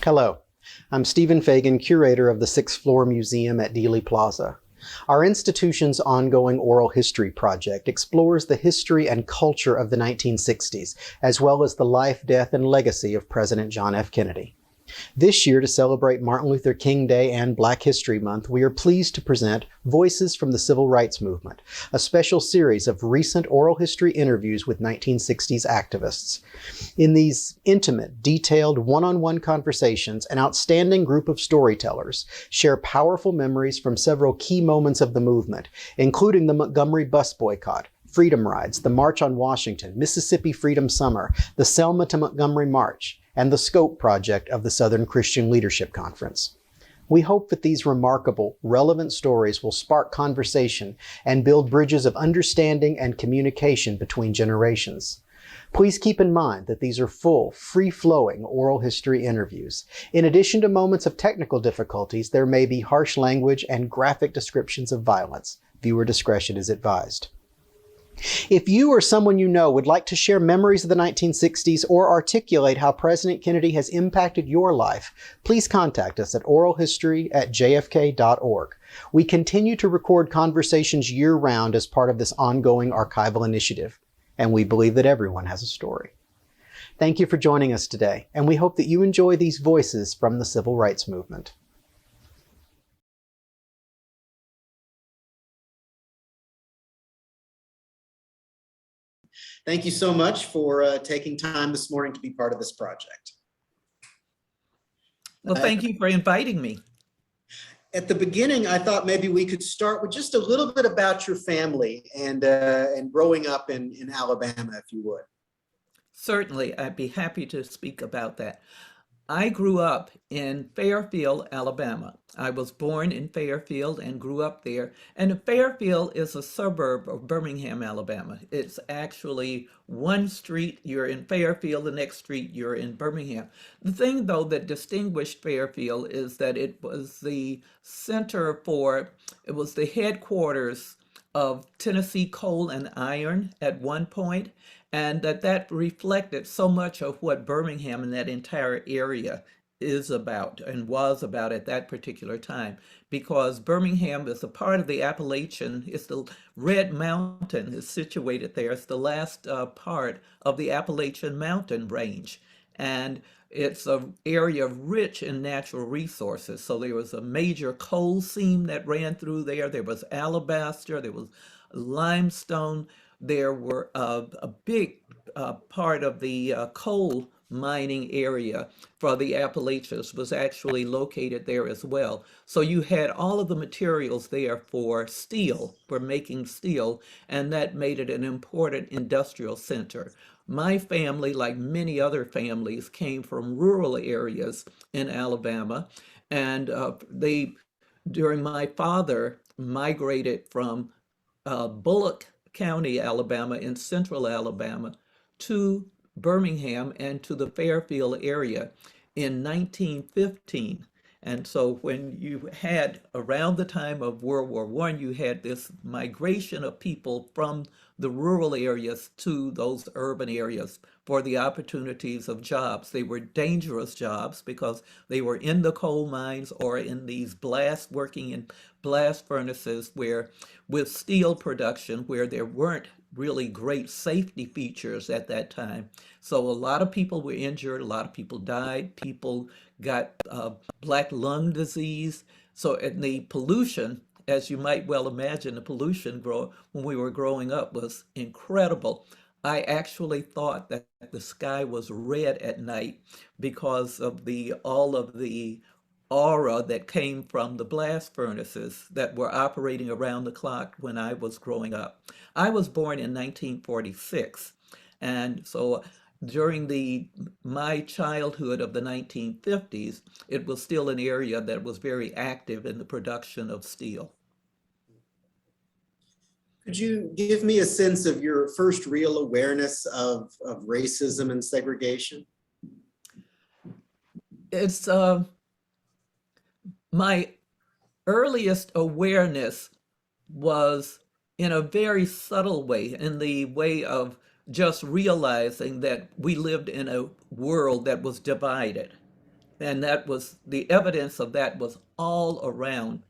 Hello, I'm Stephen Fagan, curator of the Sixth Floor Museum at Dealey Plaza. Our institution's ongoing oral history project explores the history and culture of the 1960s, as well as the life, death, and legacy of President John F. Kennedy. This year, to celebrate Martin Luther King Day and Black History Month, we are pleased to present Voices from the Civil Rights Movement, a special series of recent oral history interviews with 1960s activists. In these intimate, detailed, one-on-one conversations, an outstanding group of storytellers share powerful memories from several key moments of the movement, including the Montgomery bus boycott, freedom rides, the March on Washington, Mississippi Freedom Summer, the Selma to Montgomery March, and the SCOPE project of the Southern Christian Leadership Conference. We hope that these remarkable, relevant stories will spark conversation and build bridges of understanding and communication between generations. Please keep in mind that these are full, free-flowing oral history interviews. In addition to moments of technical difficulties, there may be harsh language and graphic descriptions of violence. Viewer discretion is advised. If you or someone you know would like to share memories of the 1960s or articulate how President Kennedy has impacted your life, please contact us at oralhistory@jfk.org. We continue to record conversations year-round as part of this ongoing archival initiative, and we believe that everyone has a story. Thank you for joining us today, and we hope that you enjoy these voices from the Civil Rights Movement. Thank you so much for taking time this morning to be part of this project. Well, thank you for inviting me. At the beginning, I thought maybe we could start with just a little bit about your family and growing up in Alabama, if you would. Certainly, I'd be happy to speak about that. I grew up in Fairfield, Alabama. I was born in Fairfield and grew up there. And Fairfield is a suburb of Birmingham, Alabama. It's actually one street, you're in Fairfield, the next street, you're in Birmingham. The thing, though, that distinguished Fairfield is that it was the it was the headquarters of Tennessee Coal and Iron at one point, and that reflected so much of what Birmingham and that entire area is about and was about at that particular time, because Birmingham is a part of the Appalachian. It's the Red Mountain is situated there. It's the last part of the Appalachian Mountain Range, and it's an area rich in natural resources. So there was a major coal seam that ran through there. There was alabaster, there was limestone. There were a big part of the coal mining area for the Appalachians was actually located there as well. So you had all of the materials there for steel, for making steel, and that made it an important industrial center. My family, like many other families, came from rural areas in Alabama, and during my father migrated from Bullock County, Alabama, in central Alabama, to Birmingham and to the Fairfield area in 1915. And so when you had, around the time of World War I, you had this migration of people from the rural areas to those urban areas for the opportunities of jobs. They were dangerous jobs because they were in the coal mines or in these working in blast furnaces where, with steel production, where there weren't really great safety features at that time. So a lot of people were injured, a lot of people died, people got black lung disease. So and the pollution, as you might well imagine, the pollution when we were growing up was incredible. I actually thought that the sky was red at night because of all of the aura that came from the blast furnaces that were operating around the clock when I was growing up. I was born in 1946, and so during my childhood of the 1950s, it was still an area that was very active in the production of steel. Could you give me a sense of your first real awareness of racism and segregation? It's my earliest awareness was in a very subtle way, in the way of just realizing that we lived in a world that was divided. And that was the evidence of that was all around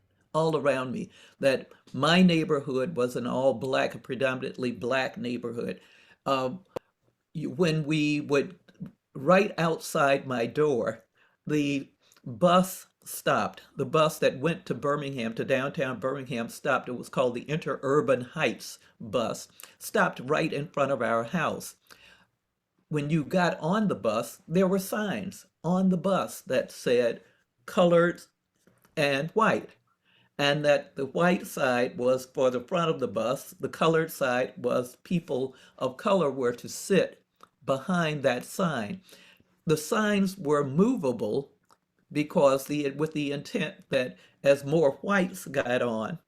me. That my neighborhood was an all black, predominantly black neighborhood. Uh, when we would right outside my door, the bus stopped. The bus that went to Birmingham, to downtown Birmingham, stopped. It was called the Interurban Heights bus, stopped right in front of our house. When you got on the bus, there were signs on the bus that said colored and white, and that the white side was for the front of the bus, the colored side was people of color were to sit behind that sign. The signs were movable because with the intent that as more whites got on,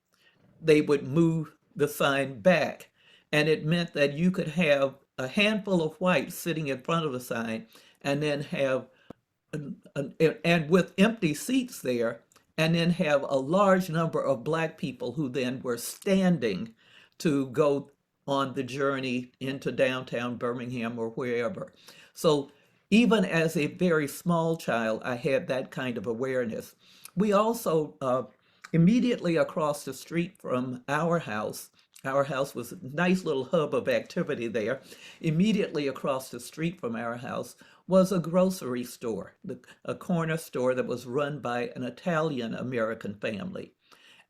they would move the sign back. And it meant that you could have a handful of whites sitting in front of the sign and then have, and with empty seats there, and then have a large number of black people who then were standing to go on the journey into downtown Birmingham or wherever. So even as a very small child, I had that kind of awareness. We also, immediately across the street from our house was a nice little hub of activity there. Immediately across the street from our house was a grocery store, a corner store that was run by an Italian American family.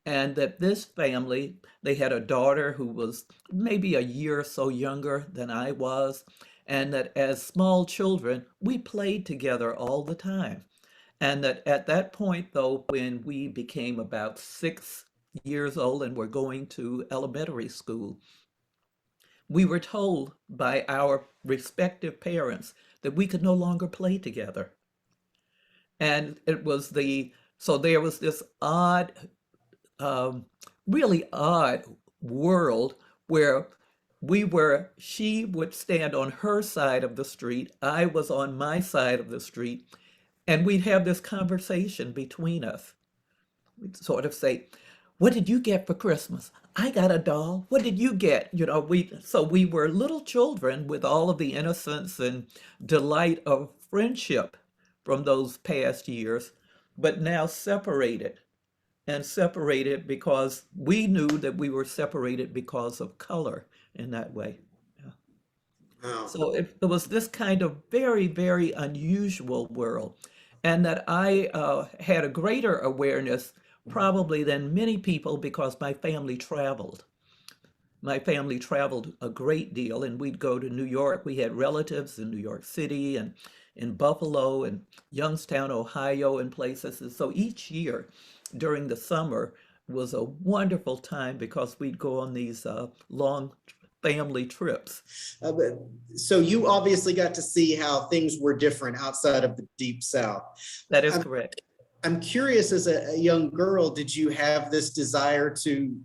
And that this family, they had a daughter who was maybe a year or so younger than I was, and that as small children, we played together all the time. And that at that point, though, when we became about 6 years old and were going to elementary school, we were told by our respective parents that we could no longer play together. And it was so there was this odd, um, really odd world where she would stand on her side of the street, I was on my side of the street, and we'd have this conversation between us. We'd sort of say, "What did you get for Christmas? I got a doll. What did you get?" So we were little children with all of the innocence and delight of friendship from those past years, but now separated, and separated because we knew that we were separated because of color in that way. Yeah. Wow. So it was this kind of very, very unusual world, and that I had a greater awareness probably than many people because my family traveled. My family traveled a great deal, and we'd go to New York. We had relatives in New York City and in Buffalo and Youngstown, Ohio, and places. And so each year during the summer was a wonderful time because we'd go on these long family trips. So you obviously got to see how things were different outside of the Deep South. That is correct. I'm curious, as a young girl, did you have this desire to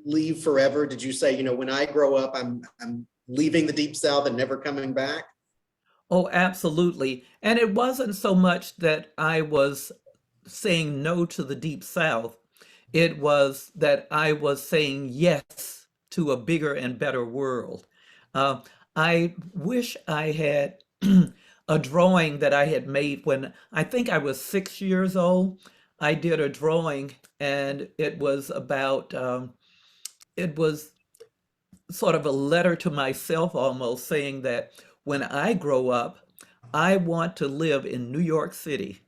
leave forever? Did you say, when I grow up, I'm leaving the Deep South and never coming back? Oh, absolutely. And it wasn't so much that I was saying no to the Deep South. It was that I was saying yes to a bigger and better world. I wish I had a drawing that I had made when I think I was 6 years old. I did a drawing, and it was about, it was sort of a letter to myself almost, saying that when I grow up, I want to live in New York City,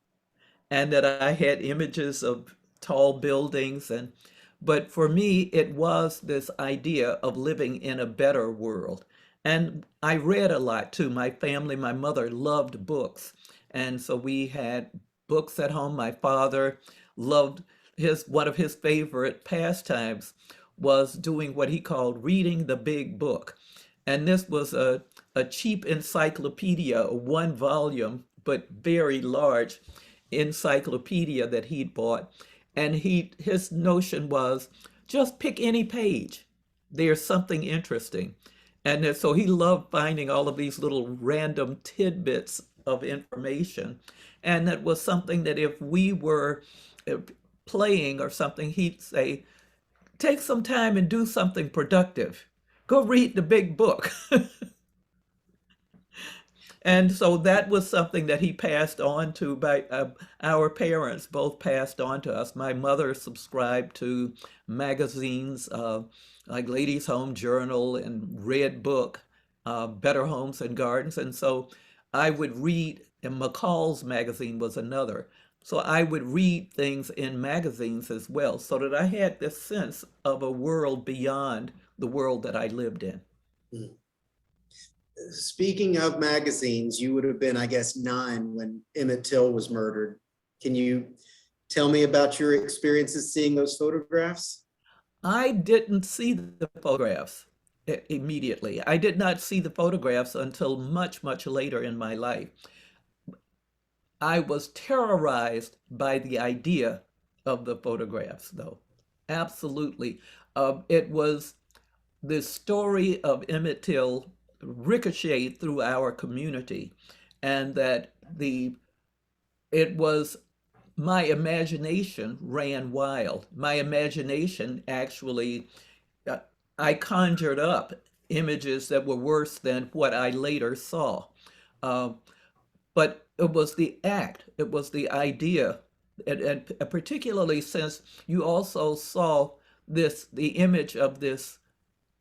and that I had images of tall buildings. But for me, it was this idea of living in a better world. And I read a lot too. My family, my mother loved books. And so we had books at home. My father loved one of his favorite pastimes was doing what he called reading the big book. And this was a cheap encyclopedia, a one volume, but very large encyclopedia that he'd bought. And his notion was just pick any page. There's something interesting. And so he loved finding all of these little random tidbits of information. And that was something that if we were playing or something, he'd say, take some time and do something productive. Go read the big book. And so that was something that he passed on to by our parents both passed on to us. My mother subscribed to magazines like Ladies' Home Journal and Red Book, Better Homes and Gardens. And so I would read, and McCall's magazine was another. So I would read things in magazines as well, so that I had this sense of a world beyond the world that I lived in. Speaking of magazines, you would have been, I guess, 9 when Emmett Till was murdered. Can you tell me about your experiences seeing those photographs? I didn't see the photographs immediately. I did not see the photographs until much, much later in my life. I was terrorized by the idea of the photographs, though. Absolutely. It was the story of Emmett Till ricocheted through our community, and that it was my imagination ran wild. My imagination actually, I conjured up images that were worse than what I later saw. But it was the act, it was the idea, and particularly since you also saw the image of this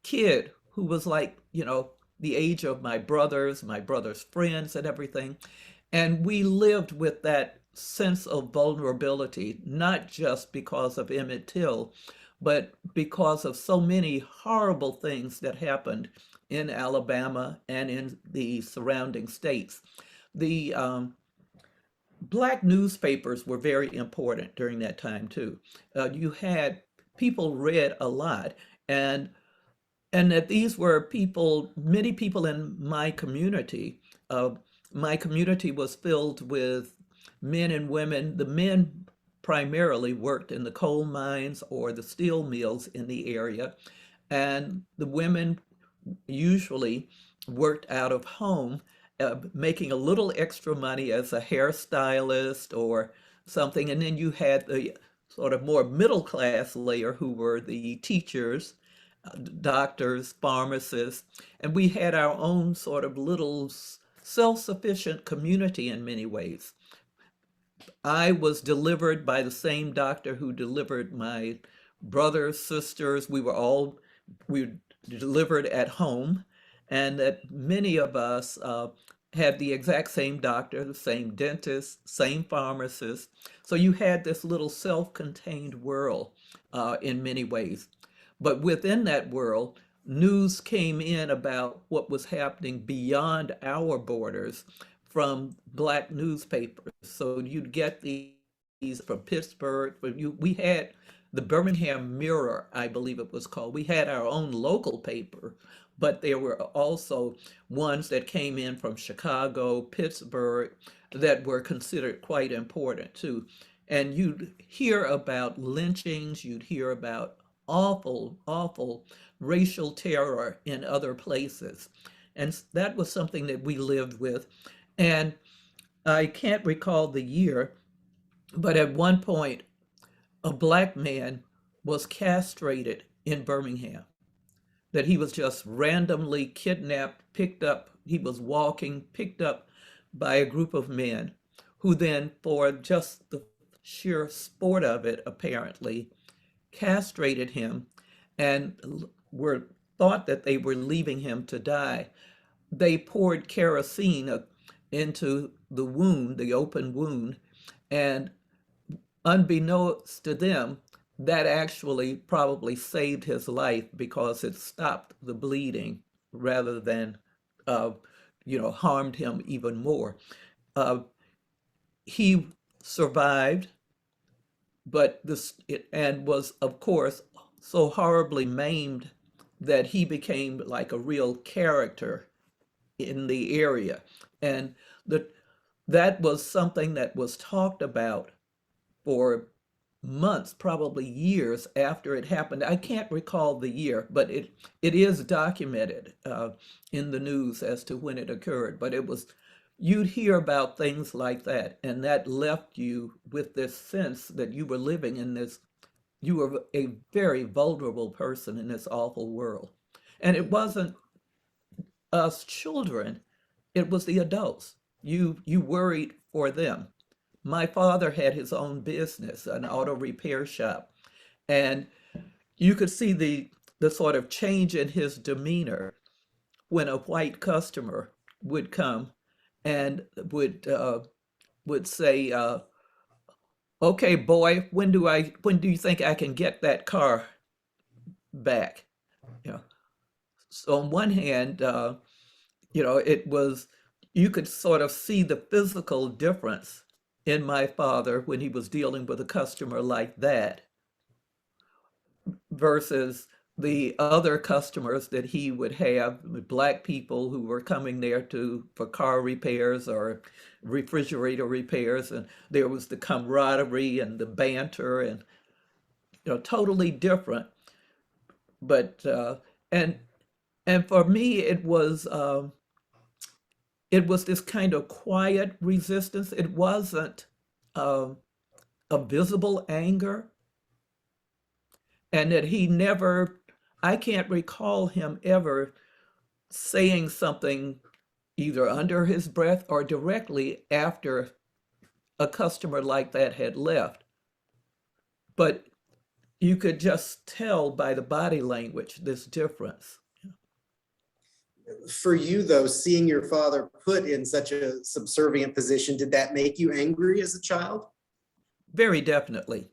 kid who was like, the age of my brother's friends and everything. And we lived with that sense of vulnerability, not just because of Emmett Till, but because of so many horrible things that happened in Alabama and in the surrounding states. The Black newspapers were very important during that time too. You had people read a lot, and that these were people, many people in my community. My community was filled with men and women. The men primarily worked in the coal mines or the steel mills in the area, and the women usually worked out of home, making a little extra money as a hairstylist or something. And then you had the sort of more middle class layer who were the teachers, doctors, pharmacists, and we had our own sort of little self-sufficient community in many ways. I was delivered by the same doctor who delivered my brothers, sisters. We were delivered at home, and that many of us had the exact same doctor, the same dentist, same pharmacist. So you had this little self-contained world in many ways. But within that world, news came in about what was happening beyond our borders from Black newspapers. So you'd get these from Pittsburgh. We had the Birmingham Mirror, I believe it was called. We had our own local paper, but there were also ones that came in from Chicago, Pittsburgh, that were considered quite important too. And you'd hear about lynchings, you'd hear about awful, awful racial terror in other places. And that was something that we lived with. And I can't recall the year, but at one point, a Black man was castrated in Birmingham, that he was just randomly kidnapped, picked up, he was walking, picked up by a group of men who then, for just the sheer sport of it, apparently, castrated him and were thought that they were leaving him to die. They poured kerosene into the wound, the open wound, and unbeknownst to them, that actually probably saved his life because it stopped the bleeding rather than, harmed him even more. He survived, but and was, of course, so horribly maimed that he became like a real character in the area. And that was something that was talked about for months, probably years after it happened. I can't recall the year, but it is documented in the news as to when it occurred. But you'd hear about things like that, and that left you with this sense that you were living in this, you were a very vulnerable person in this awful world. And it wasn't us children it was the adults. You worried for them. My father had his own business, an auto repair shop, and you could see the sort of change in his demeanor when a white customer would come and would say, "Okay, boy, when do you think I can get that car back?" You know, so on one hand, it was, you could sort of see the physical difference in my father when he was dealing with a customer like that versus the other customers that he would have, black people who were coming there for car repairs or refrigerator repairs, and there was the camaraderie and the banter, and totally different. But and and for me, it was this kind of quiet resistance. It wasn't uh, a visible anger, and that he never, I can't recall him ever saying something either under his breath or directly after a customer like that had left. But you could just tell by the body language this difference. For you, though, seeing your father put in such a subservient position, did that make you angry as a child? Very definitely.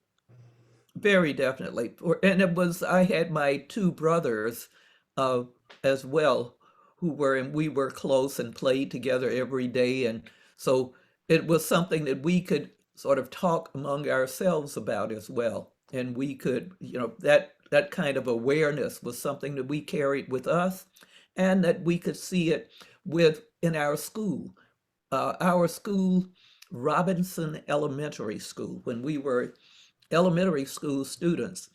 Very definitely. And I had my two brothers uh, as well, and we were close and played together every day. And so it was something that we could sort of talk among ourselves about as well. And we could, that kind of awareness was something that we carried with us, and that we could see it in our school. Our school, Robinson Elementary School, when we were elementary school students,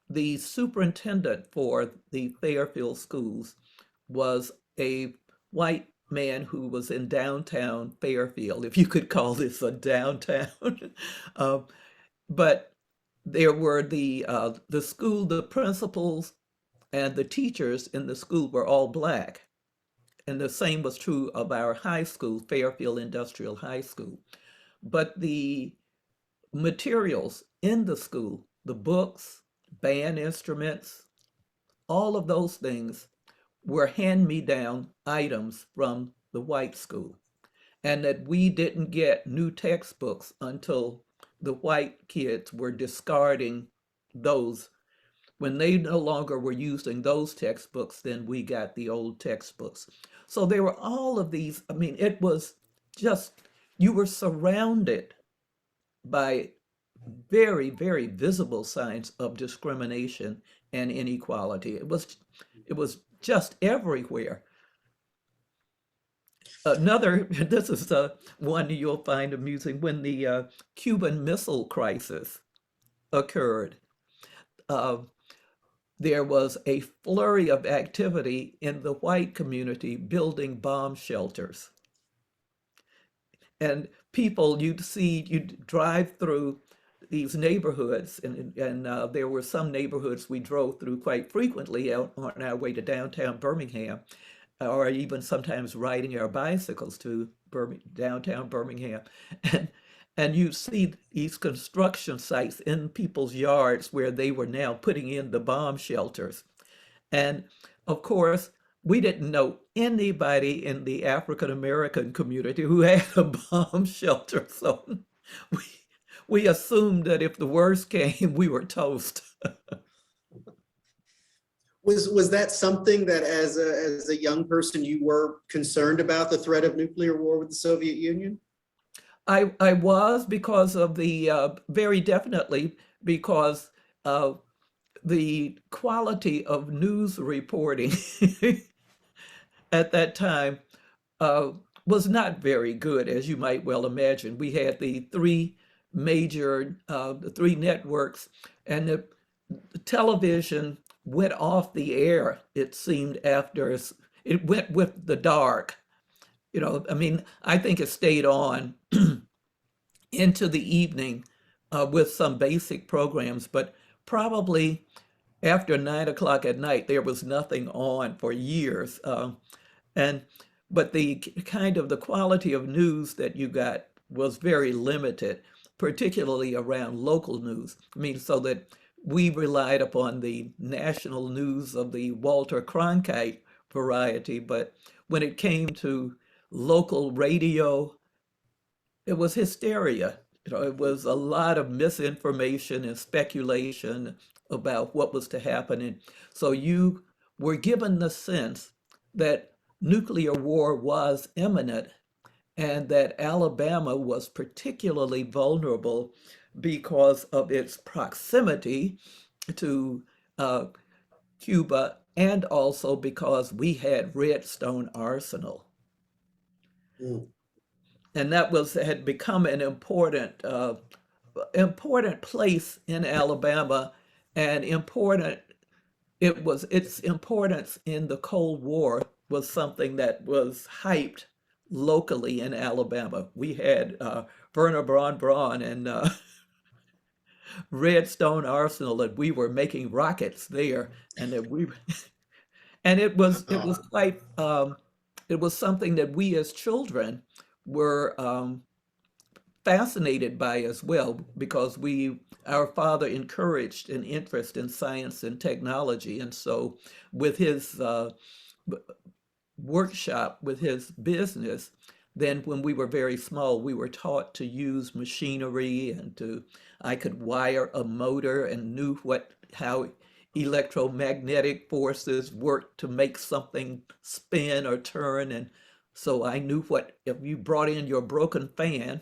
the superintendent for the Fairfield schools was a white man who was in downtown Fairfield, if you could call this a downtown. But there were the school, the principals and the teachers in the school were all black. And the same was true of our high school, Fairfield Industrial High School. But the materials in the school, the books, band instruments, all of those things were hand-me-down items from the white school. And that we didn't get new textbooks until the white kids were discarding those. When they no longer were using those textbooks, then we got the old textbooks. So there were all of these, it was just, you were surrounded by very, very visible signs of discrimination and inequality. It was just everywhere. This is one you'll find amusing. When the Cuban Missile Crisis occurred, there was a flurry of activity in the white community building bomb shelters. And people, you'd drive through these neighborhoods, and there were some neighborhoods we drove through quite frequently on our way to downtown Birmingham, or even sometimes riding our bicycles to downtown Birmingham. And you see these construction sites in people's yards where they were now putting in the bomb shelters. And of course, we didn't know anybody in the African American community who had a bomb shelter. So we assumed that if the worst came, we were toast. Was that something that as a young person you were concerned about, the threat of nuclear war with the Soviet Union? I was, because of very definitely because of the quality of news reporting at that time was not very good, as you might well imagine. We had the three networks, and the television went off the air, it seemed, after it went with the dark. I think it stayed on into the evening with some basic programs, but probably after 9 o'clock at night, there was nothing on for years. And but the kind of the quality of news that you got was very limited, particularly around local news. I mean, so that we relied upon the national news of the Walter Cronkite variety, but when it came to local radio, it was hysteria. It was a lot of misinformation and speculation about what was to happen. And so you were given the sense that nuclear war was imminent and that Alabama was particularly vulnerable because of its proximity to Cuba, and also because we had Redstone Arsenal. Mm. And that had become an important place in Alabama, and its importance in the Cold War was something that was hyped locally in Alabama. We had Werner Braun Braun and Redstone Arsenal, that we were making rockets there, and that we and it was quite it was something that we as children were fascinated by as well, because our father encouraged an interest in science and technology, and so with his workshop, with his business, then when we were very small, we were taught to use machinery, and I could wire a motor and knew how electromagnetic forces worked to make something spin or turn. And so I knew if you brought in your broken fan,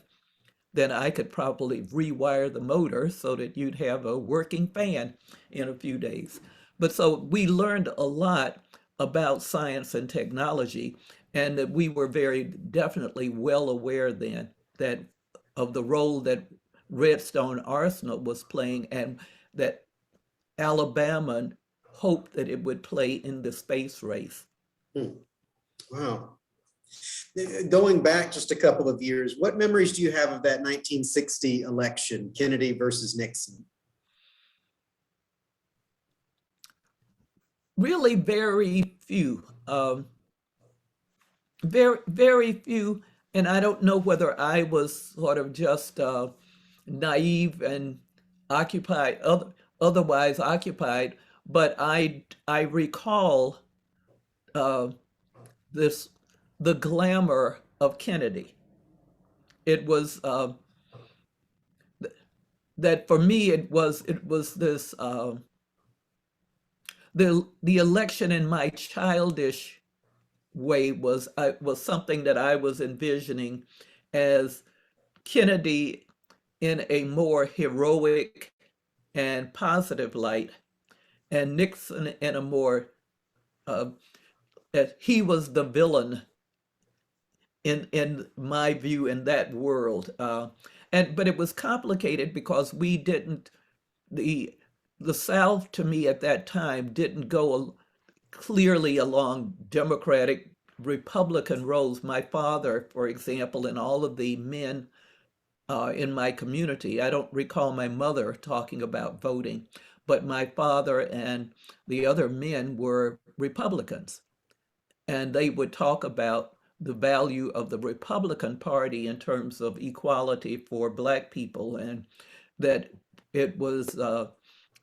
then I could probably rewire the motor so that you'd have a working fan in a few days. But so we learned a lot about science and technology, and that we were very definitely well aware then that of the role that Redstone Arsenal was playing, and that Alabama hoped that it would play in the space race. Wow. Going back just a couple of years, what memories do you have of that 1960 election, Kennedy versus Nixon? Really very few. Very, very few. And I don't know whether I was sort of just naive and otherwise occupied, but I recall the glamour of Kennedy. It was that for me it was this the election in my childish way was something that I was envisioning as Kennedy in a more heroic and positive light, and Nixon in a more that he was the villain in my view in that world. But it was complicated because we didn't the South, to me at that time, didn't go clearly along Democratic Republican roles. My father, for example, and all of the men in my community, I don't recall my mother talking about voting, but my father and the other men were Republicans, and they would talk about the value of the Republican Party in terms of equality for Black people, and that it was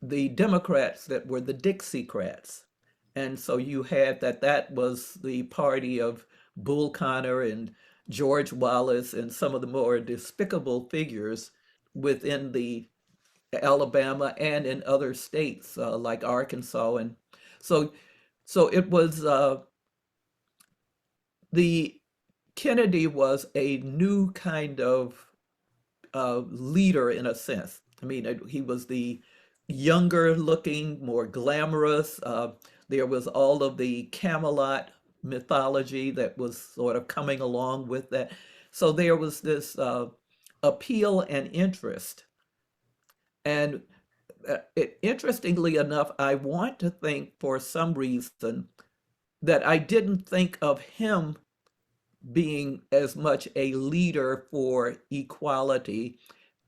the Democrats that were the Dixiecrats. And so you had that was the party of Bull Connor and George Wallace and some of the more despicable figures within the Alabama and in other states like Arkansas. And so it was the Kennedy was a new kind of leader in a sense. I mean, he was the younger looking, more glamorous. There was all of the Camelot mythology that was sort of coming along with that. So there was this appeal and interest. And interestingly enough, I want to think for some reason that I didn't think of him being as much a leader for equality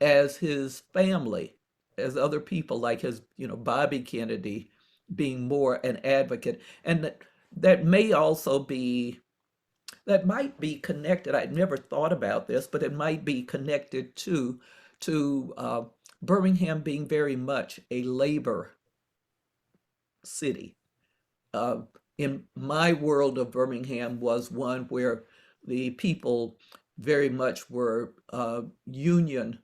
as his family, as other people like his, Bobby Kennedy being more an advocate. And that may also be that might be connected. I'd never thought about this, but it might be connected to Birmingham being very much a labor city. Uh, in my world of Birmingham was one where the people very much were union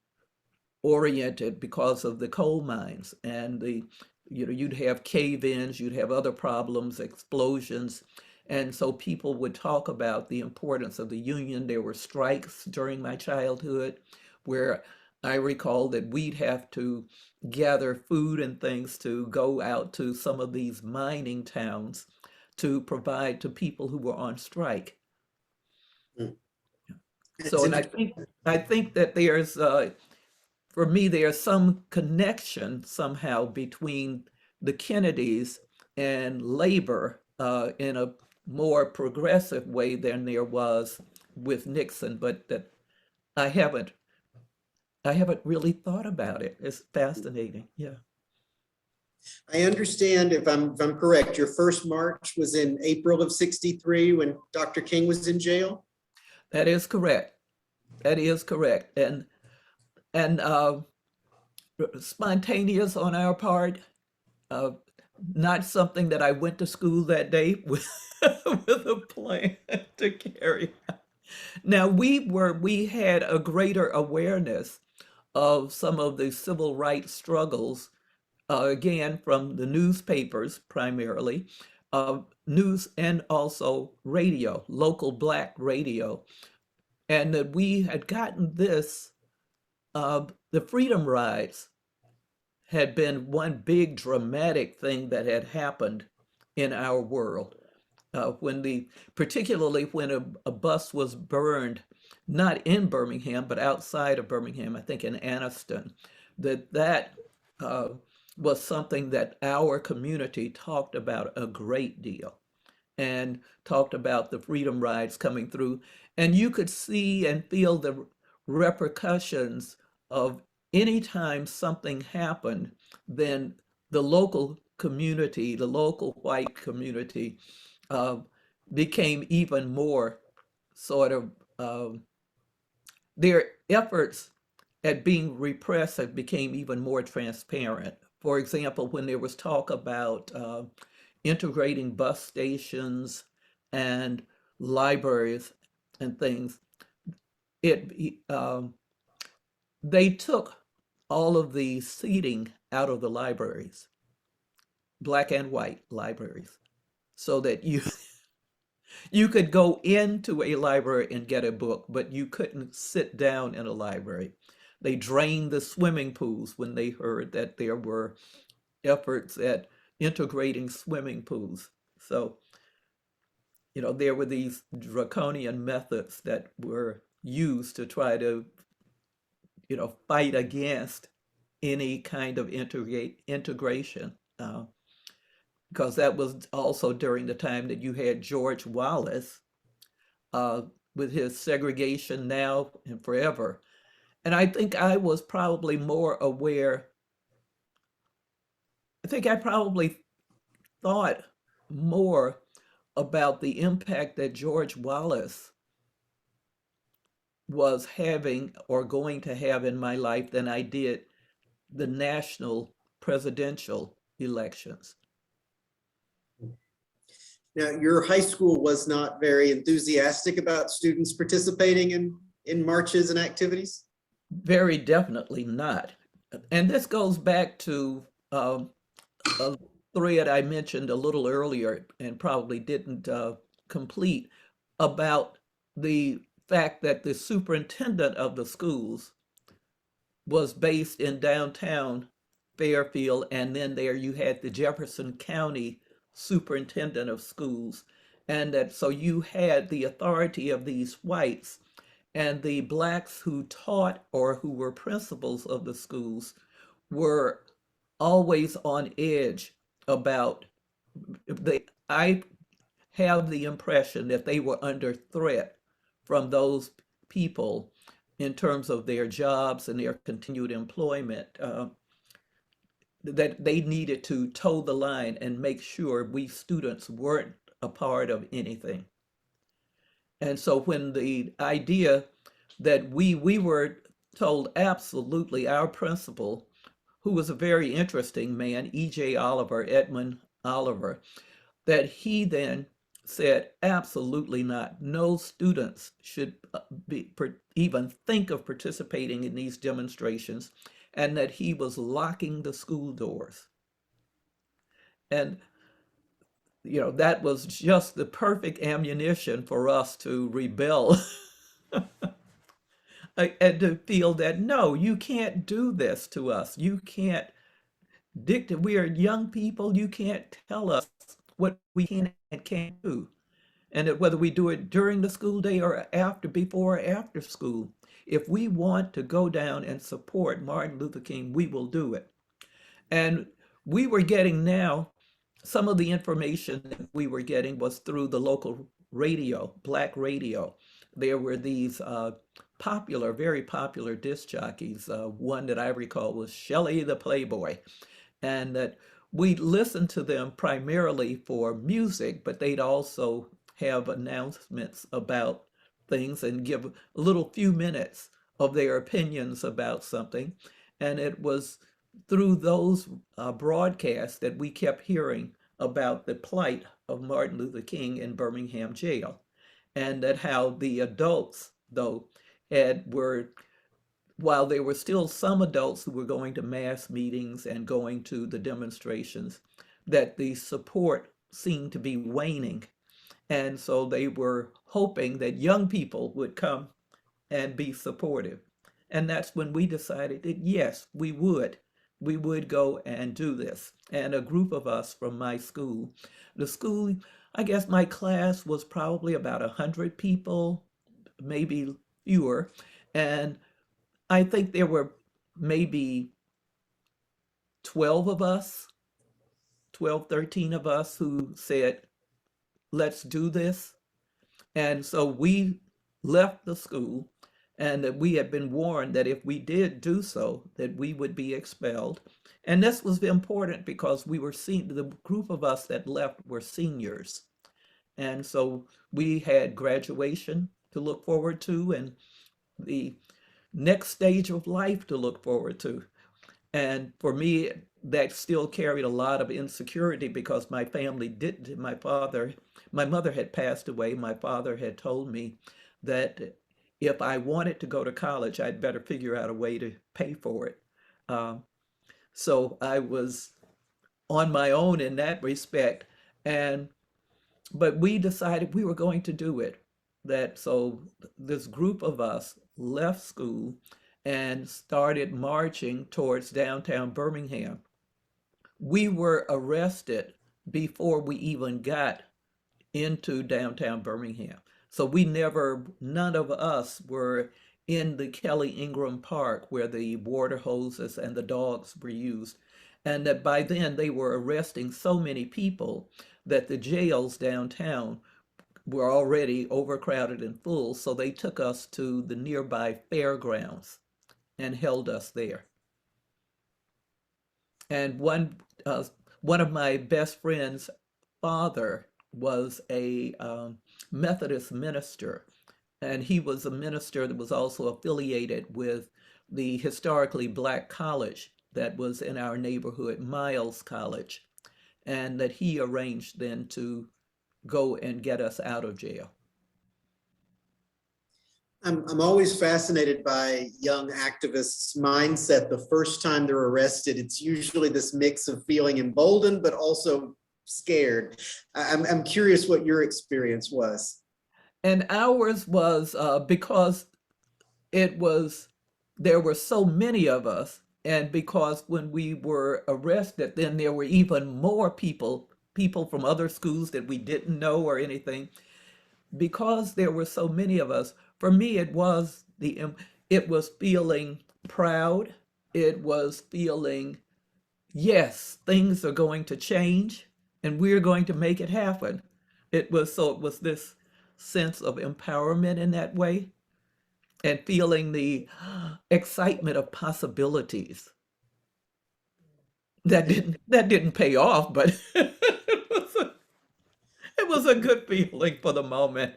oriented because of the coal mines and you'd have cave-ins, you'd have other problems, explosions. And so people would talk about the importance of the union. There were strikes during my childhood where I recall that we'd have to gather food and things to go out to some of these mining towns to provide to people who were on strike. Mm. It's So, and I think that there's for me, there's some connection somehow between the Kennedys and labor in a more progressive way than there was with Nixon, but that I haven't I haven't really thought about it. It's fascinating. Yeah, I understand, if I'm correct, your first march was in April of '63 when Dr. King was in jail. that is correct. That is correct. And spontaneous on our part. Uh, Not something that I went to school that day with, with a plan to carry out. Now we had a greater awareness of some of the civil rights struggles, again from the newspapers primarily, news and also radio, local black radio, and that we had gotten this. The Freedom Rides had been one big dramatic thing that had happened in our world. Particularly when a bus was burned, not in Birmingham, but outside of Birmingham, I think in Anniston, that was something that our community talked about a great deal and talked about the freedom rides coming through. And you could see and feel the repercussions of any time something happened, then the local community, the local white community, uh, became even more sort of, their efforts at being repressive became even more transparent. For example, when there was talk about integrating bus stations and libraries and things, it they took all of the seating out of the libraries, black and white libraries, so that you could go into a library and get a book, but you couldn't sit down in a library. They drained the swimming pools when they heard that there were efforts at integrating swimming pools. So, there were these draconian methods that were used to try to, fight against any kind of integration. Because that was also during the time that you had George Wallace uh, with his segregation now and forever. And I think I was probably more aware, I think I probably thought more about the impact that George Wallace was having or going to have in my life than I did the national presidential elections. Now, your high school was not very enthusiastic about students participating in marches and activities? Very definitely not. And this goes back to a thread I mentioned a little earlier and probably didn't complete about the fact that the superintendent of the schools was based in downtown Fairfield, and then there you had the Jefferson County superintendent of schools, and that so you had the authority of these whites, and the blacks who taught or who were principals of the schools were always on edge about I have the impression that they were under threat from those people in terms of their jobs and their continued employment, that they needed to toe the line and make sure we students weren't a part of anything. And so when the idea that we were told absolutely, our principal, who was a very interesting man, E.J. Oliver, Edmund Oliver, that he then said, absolutely not. No students should even think of participating in these demonstrations, and that he was locking the school doors. And, that was just the perfect ammunition for us to rebel and to feel that, no, you can't do this to us. You can't dictate. We are young people. You can't tell us what we can and can't do. And that whether we do it during the school day or after, before or after school, if we want to go down and support Martin Luther King, we will do it. And we were getting now, some of the information that we were getting was through the local radio, black radio. There were these popular, very popular disc jockeys. One that I recall was Shelley the Playboy, and that we listened to them primarily for music, but they'd also have announcements about things and give a little few minutes of their opinions about something. And it was through those broadcasts that we kept hearing about the plight of Martin Luther King in Birmingham jail, and that how the adults, though, were, while there were still some adults who were going to mass meetings and going to the demonstrations, that the support seemed to be waning. And so they were hoping that young people would come and be supportive. And that's when we decided that, yes, we would. We would go and do this. And a group of us from my school, the school, I guess my class was probably about 100 people, maybe fewer. And I think there were maybe 12 of us, 12, 13 of us who said, let's do this. And so we left the school, and that we had been warned that if we did do so, that we would be expelled. And this was important because we were the group of us that left were seniors. And so we had graduation to look forward to and the next stage of life to look forward to. And for me, that still carried a lot of insecurity because my family didn't. My mother had passed away. My father had told me that if I wanted to go to college, I'd better figure out a way to pay for it. So I was on my own in that respect. But we decided we were going to do it. So this group of us left school and started marching towards downtown Birmingham. We were arrested before we even got into downtown Birmingham. So none of us were in the Kelly Ingram Park where the water hoses and the dogs were used. And that by then they were arresting so many people that the jails downtown were already overcrowded and full. So they took us to the nearby fairgrounds and held us there. And one of my best friend's father was a Methodist minister, and he was a minister that was also affiliated with the historically black college that was in our neighborhood, Miles College, and that he arranged then to go and get us out of jail. I'm always fascinated by young activists' mindset. The first time they're arrested, it's usually this mix of feeling emboldened, but also scared. I'm curious what your experience was. And ours was because there were so many of us, and because when we were arrested, then there were even more people from other schools that we didn't know or anything. Because there were so many of us, for me, it was feeling proud. It was feeling, yes, things are going to change and we're going to make it happen. It was this sense of empowerment in that way, and feeling the excitement of possibilities. That didn't pay off, but it was a good feeling for the moment.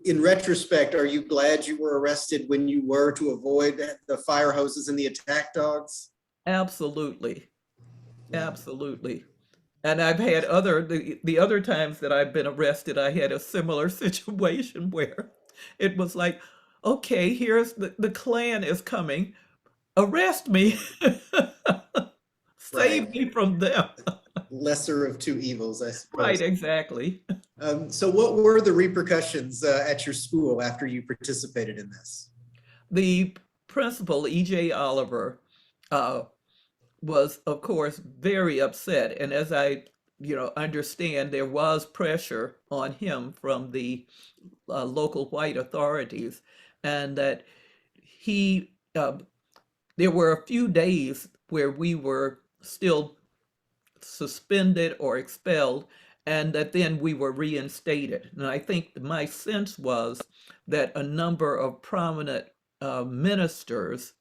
in retrospect, are you glad you were arrested when you were, to avoid the fire hoses and the attack dogs? Absolutely. Yeah. Absolutely. And I've had the other times that I've been arrested, I had a similar situation where it was like, okay, here's the Klan is coming. Arrest me. Save Right. me from them. Lesser of two evils, I Right, suppose. exactly. So what were the repercussions at your school after you participated in this? The principal, E.J. Oliver, uh, was, of course, very upset. And as I, understand, there was pressure on him from the local white authorities, and that he, there were a few days where we were still suspended or expelled, and that then we were reinstated. And I think my sense was that a number of prominent ministers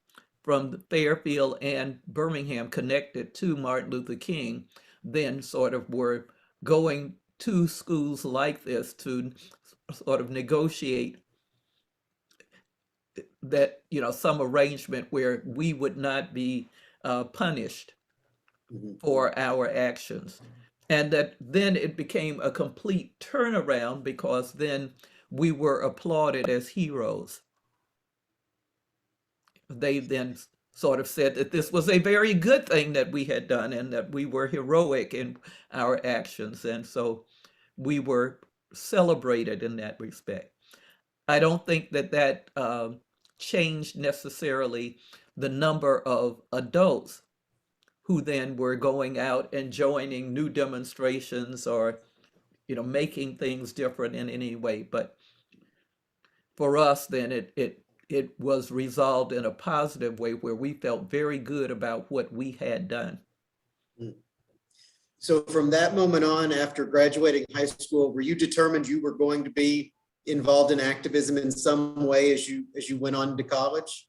from Fairfield and Birmingham connected to Martin Luther King then sort of were going to schools like this to sort of negotiate that, some arrangement where we would not be punished Mhm. for our actions. And that then it became a complete turnaround because then we were applauded as heroes. They then sort of said that this was a very good thing that we had done and that we were heroic in our actions. And so we were celebrated in that respect. I don't think that changed necessarily the number of adults who then were going out and joining new demonstrations or, making things different in any way. But for us, then it was resolved in a positive way where we felt very good about what we had done. So from that moment on, after graduating high school, were you determined you were going to be involved in activism in some way as you went on to college?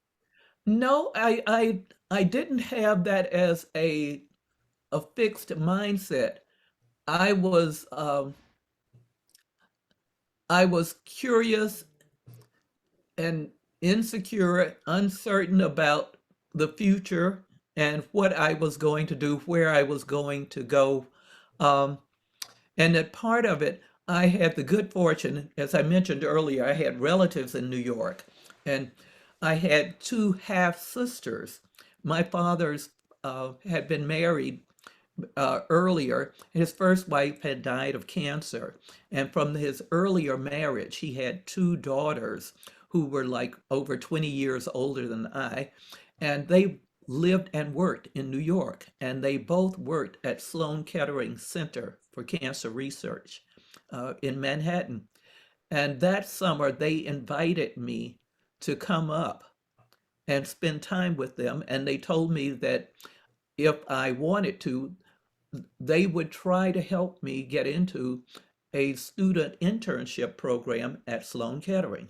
No, I didn't have that as a fixed mindset. I was I was curious and insecure, uncertain about the future and what I was going to do, where I was going to go. Um, and that part of it, I had the good fortune, as I mentioned earlier, I had relatives in New York, and I had two half sisters. My father's had been married earlier. His first wife had died of cancer. And from his earlier marriage, he had two daughters who were like over 20 years older than I. And they lived and worked in New York. And they both worked at Sloan Kettering Center for Cancer Research in Manhattan. And that summer, they invited me to come up and spend time with them. And they told me that if I wanted to, they would try to help me get into a student internship program at Sloan Kettering.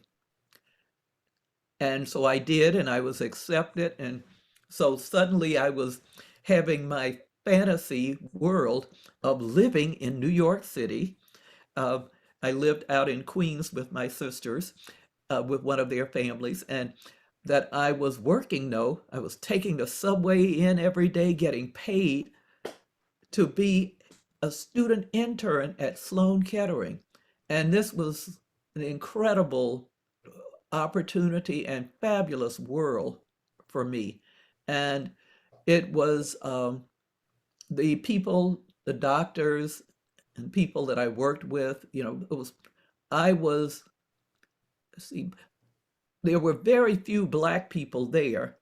And so I did, and I was accepted. And so suddenly I was having my fantasy world of living in New York City. Uh, I lived out in Queens with my sisters, with one of their families, and that I was working, though. I was taking the subway in every day, getting paid to be a student intern at Sloan Kettering. And this was an incredible opportunity and fabulous world for me. And it was the people, the doctors, and people that I worked with, I was, see, there were very few Black people there,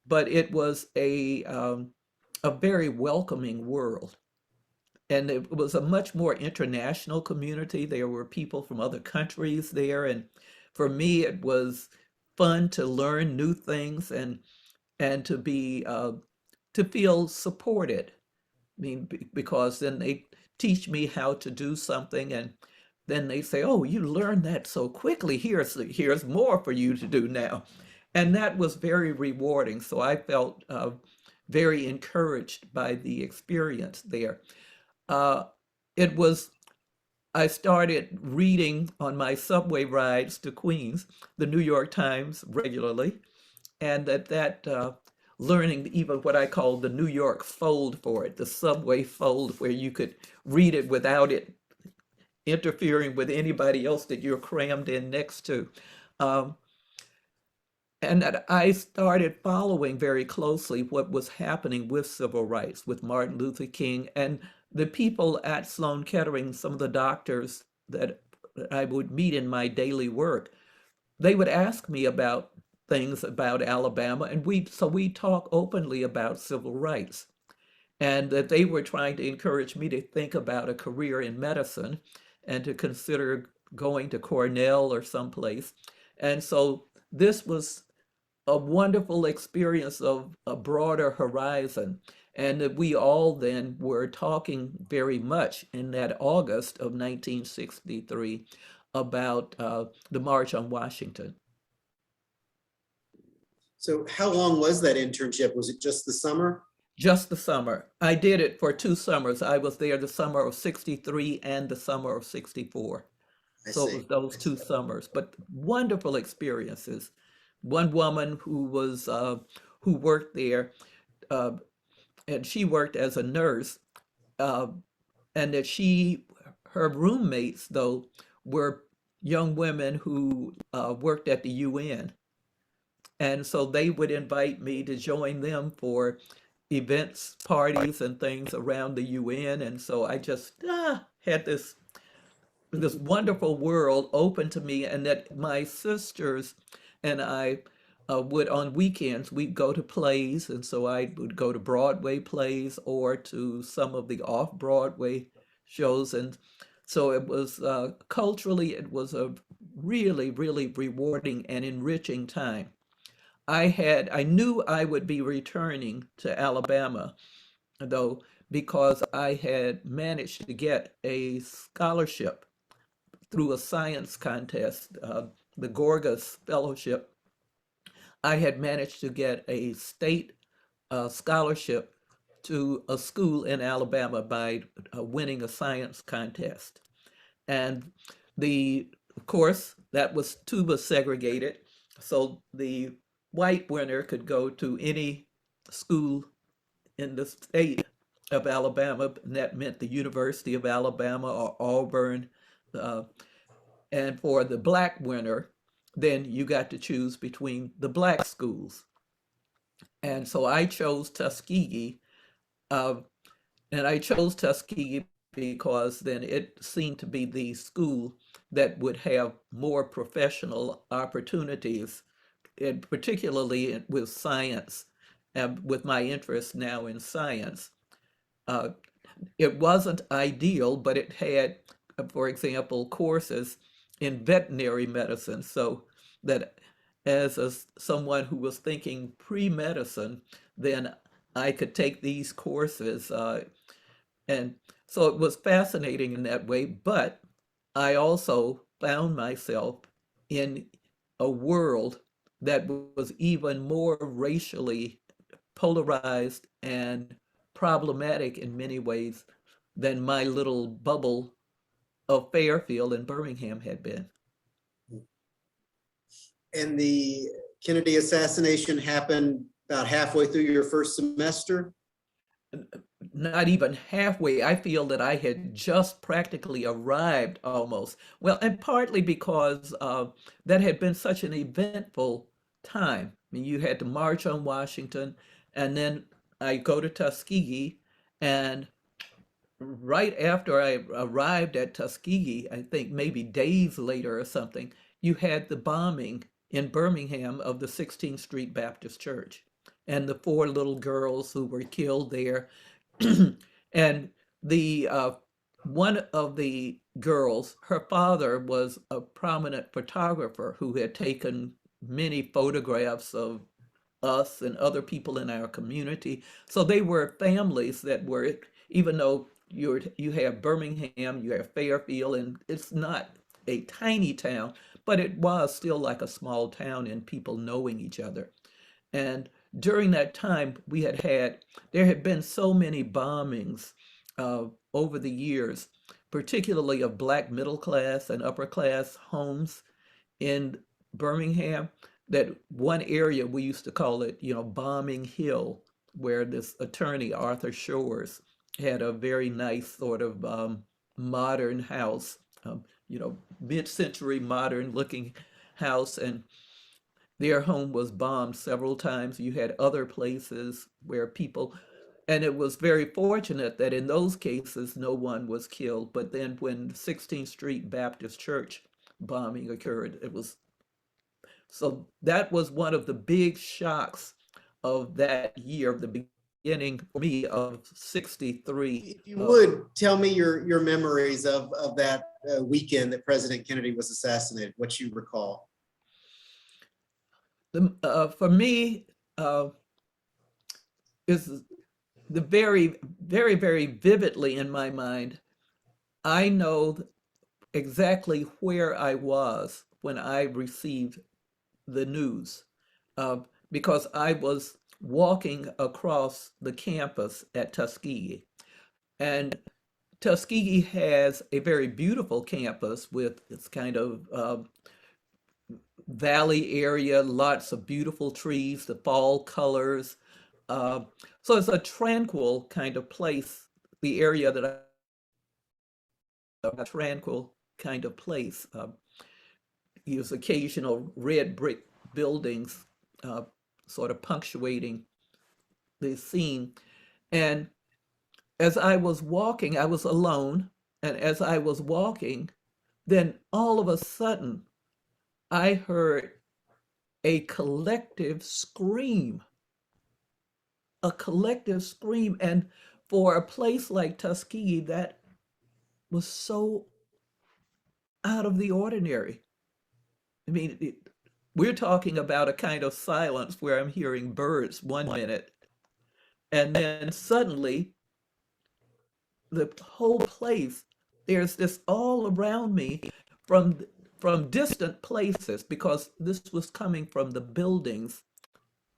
but it was a very welcoming world. And it was a much more international community. There were people from other countries there. And for me, it was fun to learn new things and to be to feel supported. I mean, because then they teach me how to do something, and then they say, "Oh, you learned that so quickly. Here's more for you to do now," and that was very rewarding. So I felt very encouraged by the experience there. Uh, it was I started reading on my subway rides to Queens, the New York Times regularly, and learning even what I call the New York fold for it, the subway fold, where you could read it without it interfering with anybody else that you're crammed in next to. Um, and that I started following very closely what was happening with civil rights, with Martin Luther King, and the people at Sloan Kettering, some of the doctors that I would meet in my daily work, they would ask me about things about Alabama, and we talk openly about civil rights, and that they were trying to encourage me to think about a career in medicine and to consider going to Cornell or someplace. And so this was a wonderful experience of a broader horizon. And that we all then were talking very much in that August of 1963 about the March on Washington. So how long was that internship? Was it just the summer? Just the summer. I did it for 2 summers. I was there the summer of 63 and the summer of 64. I So it see. was those 2 summers, but wonderful experiences. One woman who worked there, uh, and she worked as a nurse, uh, and that her roommates though were young women who worked at the UN, and so they would invite me to join them for events, parties, and things around the UN, and so I just had this wonderful world open to me, and that my sisters and I would on weekends we'd go to plays, and so I would go to Broadway plays or to some of the off-Broadway shows, and so it was culturally it was a really, really rewarding and enriching time. I knew I would be returning to Alabama though, because I had managed to get a scholarship through a science contest, the Gorgas Fellowship. I had managed to get a state scholarship to a school in Alabama by winning a science contest. And of course, that was tuba segregated. So the white winner could go to any school in the state of Alabama, and that meant the University of Alabama or Auburn. Uh, and for the black winner, then you got to choose between the black schools. And so I chose Tuskegee, uh, and I chose Tuskegee because then it seemed to be the school that would have more professional opportunities, and particularly with science, and with my interest now in science. Uh, it wasn't ideal, but it had, for example, courses in veterinary medicine, so that as someone who was thinking pre-medicine, then I could take these courses. And so it was fascinating in that way, but I also found myself in a world that was even more racially polarized and problematic in many ways than my little bubble of Fairfield and Birmingham had been. And the Kennedy assassination happened about halfway through your first semester? Not even halfway. I feel that I had just practically arrived almost. Well, and partly because that had been such an eventful time. I mean, you had to march on Washington, and then I go to Tuskegee, and right after I arrived at Tuskegee, I think maybe days later or something, you had the bombing in Birmingham of the 16th Street Baptist Church and the 4 little girls who were killed there. And the one of the girls, her father was a prominent photographer who had taken many photographs of us and other people in our community. So they were families that were, even though you have Birmingham, you have Fairfield, and it's not a tiny town, but it was still like a small town and people knowing each other. And during that time, there had been so many bombings over the years particularly of Black middle class and upper class homes in Birmingham, that one area we used to call it, Bombing Hill, where this attorney, Arthur Shores, had a very nice sort of modern house, mid-century modern looking house. And their home was bombed several times. You had other places where people, and it was very fortunate that in those cases no one was killed. But then when 16th Street Baptist Church bombing occurred, so that was one of the big shocks of that year, of the beginning for me of 63. If you would tell me your memories of that weekend that President Kennedy was assassinated, what you recall. For me, is the very, very, very vividly in my mind. I know exactly where I was when I received the news, because I was walking across the campus at Tuskegee. And Tuskegee has a very beautiful campus with its kind of valley area, lots of beautiful trees, the fall colors. So it's a tranquil kind of place, the area that a tranquil kind of place. Use occasional red brick buildings sort of punctuating the scene. And as I was walking, I was alone, and as I was walking, then all of a sudden, I heard a collective scream. A collective scream. And for a place like Tuskegee, that was so out of the ordinary. I mean, we're talking about a kind of silence where I'm hearing birds 1 minute, and then suddenly the whole place, there's this all around me from distant places, because this was coming from the buildings.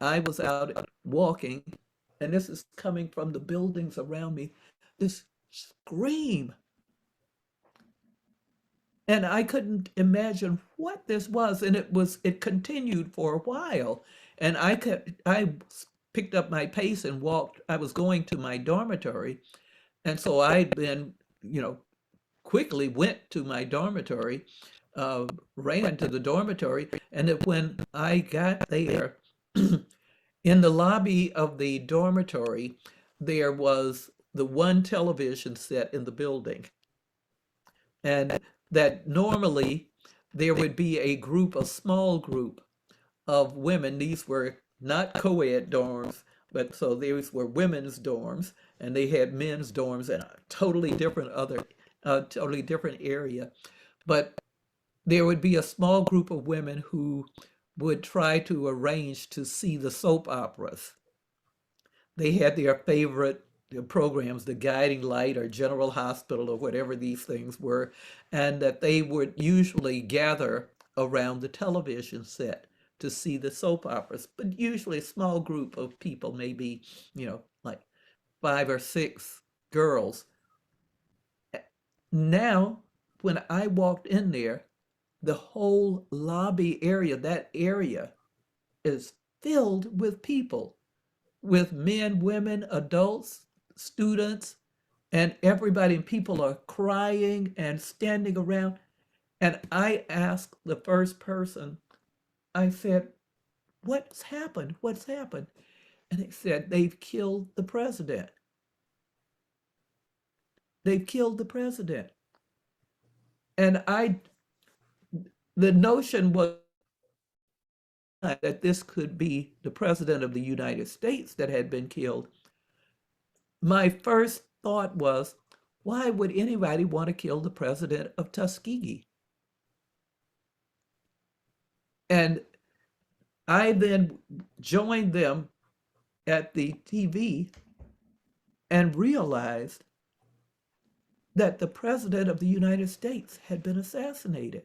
I was out walking, and this is coming from the buildings around me, this scream. And I couldn't imagine what this was. And it continued for a while. And I picked up my pace and walked. I was going to my dormitory. And so I then, quickly went to my dormitory, ran to the dormitory. And when I got there, in the lobby of the dormitory, there was the one television set in the building. And that normally there would be a small group of women. These were not co-ed dorms, but so these were women's dorms, and they had men's dorms in a totally different area. But there would be a small group of women who would try to arrange to see the soap operas. They had their favorite programs, The Guiding Light or General Hospital or whatever these things were, and that they would usually gather around the television set to see the soap operas, but usually a small group of people, maybe, like 5 or 6 girls. Now, when I walked in there, the whole lobby area, that area is filled with people, with men, women, adults, students, and everybody, and people are crying and standing around. And I asked the first person, I said, what's happened? What's happened? And they said, they've killed the president. They've killed the president. And the notion was that this could be the president of the United States that had been killed. My first thought was, why would anybody want to kill the president of Tuskegee? And I then joined them at the TV and realized that the president of the United States had been assassinated.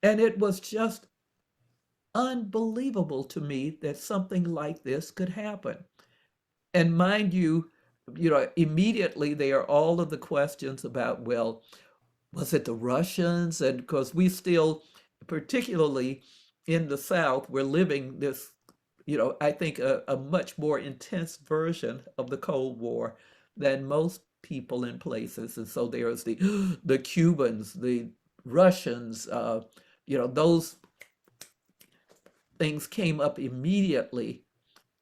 And it was just unbelievable to me that something like this could happen. And mind you, immediately there are all of the questions about, well, was it the Russians? And because we still, particularly in the South, we're living this, I think a much more intense version of the Cold War than most people in places. And so there's the Cubans, the Russians, those things came up immediately.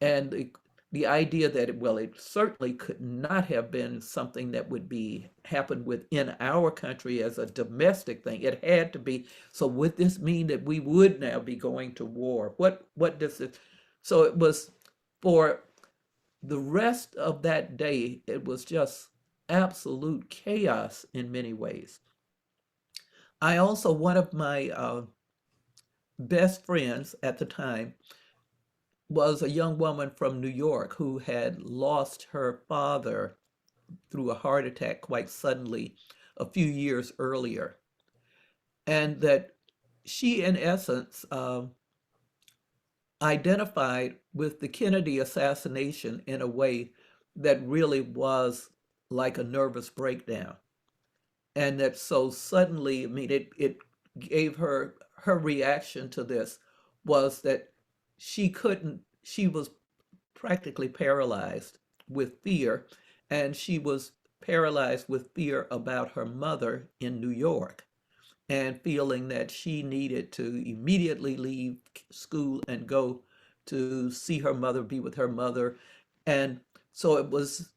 And the idea that, well, it certainly could not have been something that would be happen within our country as a domestic thing. It had to be. So would this mean that we would now be going to war? What does it? So it was, for the rest of that day, it was just absolute chaos in many ways. I also, one of my best friends at the time was a young woman from New York who had lost her father through a heart attack quite suddenly a few years earlier. And that she, in essence, identified with the Kennedy assassination in a way that really was like a nervous breakdown. And that so suddenly, I mean, it gave her reaction to this was that she was practically paralyzed with fear, and she was paralyzed with fear about her mother in New York, and feeling that she needed to immediately leave school and go to see her mother, be with her mother. And so it was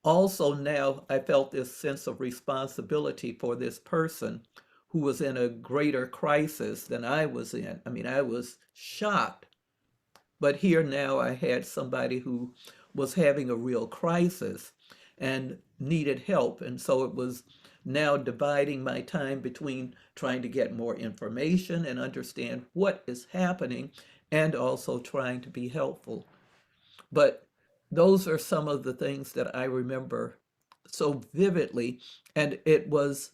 also, now I felt this sense of responsibility for this person who was in a greater crisis than I was in. I mean, I was shocked. But here now I had somebody who was having a real crisis and needed help. And so it was now dividing my time between trying to get more information and understand what is happening, and also trying to be helpful. But those are some of the things that I remember so vividly. And it was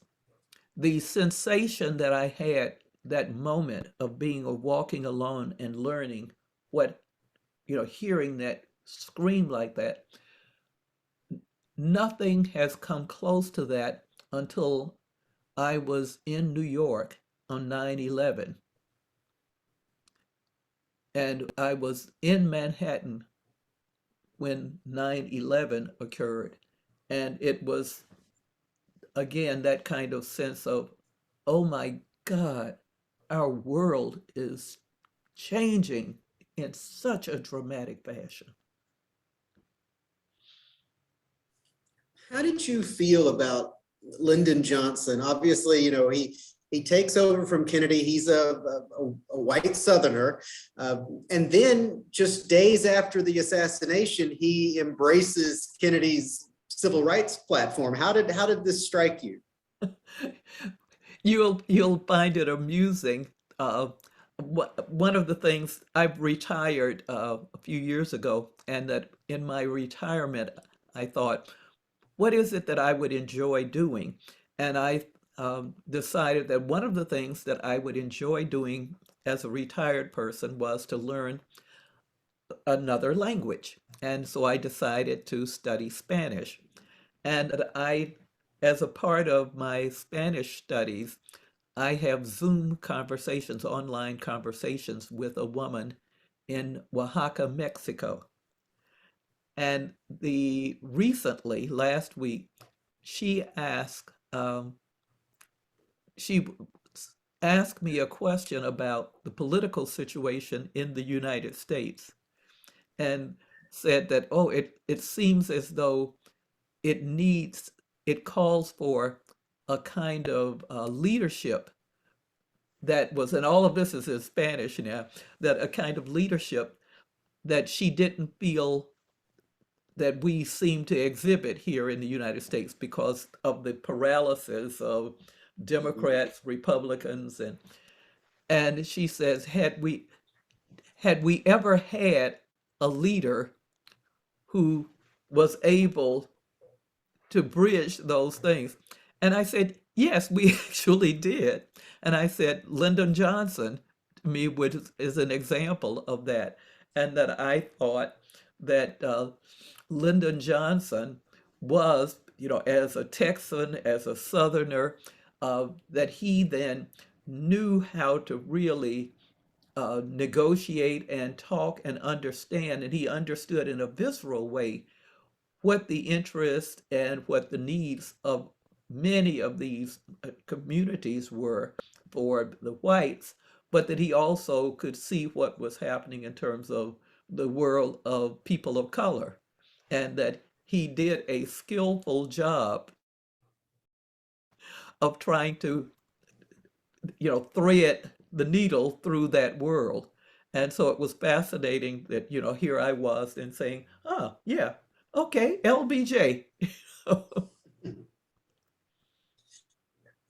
the sensation that I had that moment of being or walking alone and learning what, hearing that scream like that. Nothing has come close to that until I was in New York on 9/11. And I was in Manhattan when 9/11 occurred. And it was, again, that kind of sense of, oh my God, our world is changing in such a dramatic fashion. How did you feel about Lyndon Johnson? Obviously, he takes over from Kennedy. He's a white Southerner. And then just days after the assassination, he embraces Kennedy's civil rights platform. How did this strike you? You'll find it amusing. One of the things, I've retired a few years ago, and that in my retirement, I thought, what is it that I would enjoy doing? And I decided that one of the things that I would enjoy doing as a retired person was to learn another language. And so I decided to study Spanish. And as a part of my Spanish studies, I have Zoom conversations, online conversations with a woman in Oaxaca, Mexico. And recently, last week, she asked she asked me a question about the political situation in the United States, and said that, oh, it seems as though it calls for a kind of leadership that was, and all of this is in Spanish now, that a kind of leadership that she didn't feel that we seem to exhibit here in the United States because of the paralysis of Democrats, Republicans, and she says, had we ever had a leader who was able to bridge those things? And I said, yes, we actually did. And I said, Lyndon Johnson, to me, is an example of that. And that I thought that Lyndon Johnson was, as a Texan, as a Southerner, that he then knew how to really negotiate and talk and understand, and he understood in a visceral way what the interests and what the needs of many of these communities were for the whites, but that he also could see what was happening in terms of the world of people of color, and that he did a skillful job of trying to, thread the needle through that world. And so it was fascinating that, here I was and saying, oh, yeah, okay, LBJ.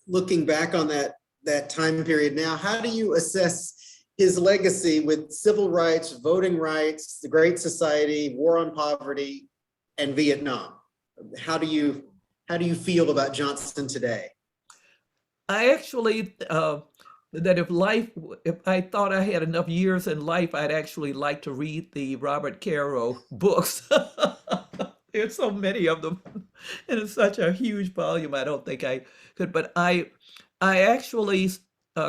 Looking back on that time period now, how do you assess his legacy with civil rights, voting rights, the Great Society, war on poverty, and Vietnam? How do you feel about Johnson today? I actually, that if I thought I had enough years in life, I'd actually like to read the Robert Caro books. There's so many of them, and it's such a huge volume. I don't think I could, but I actually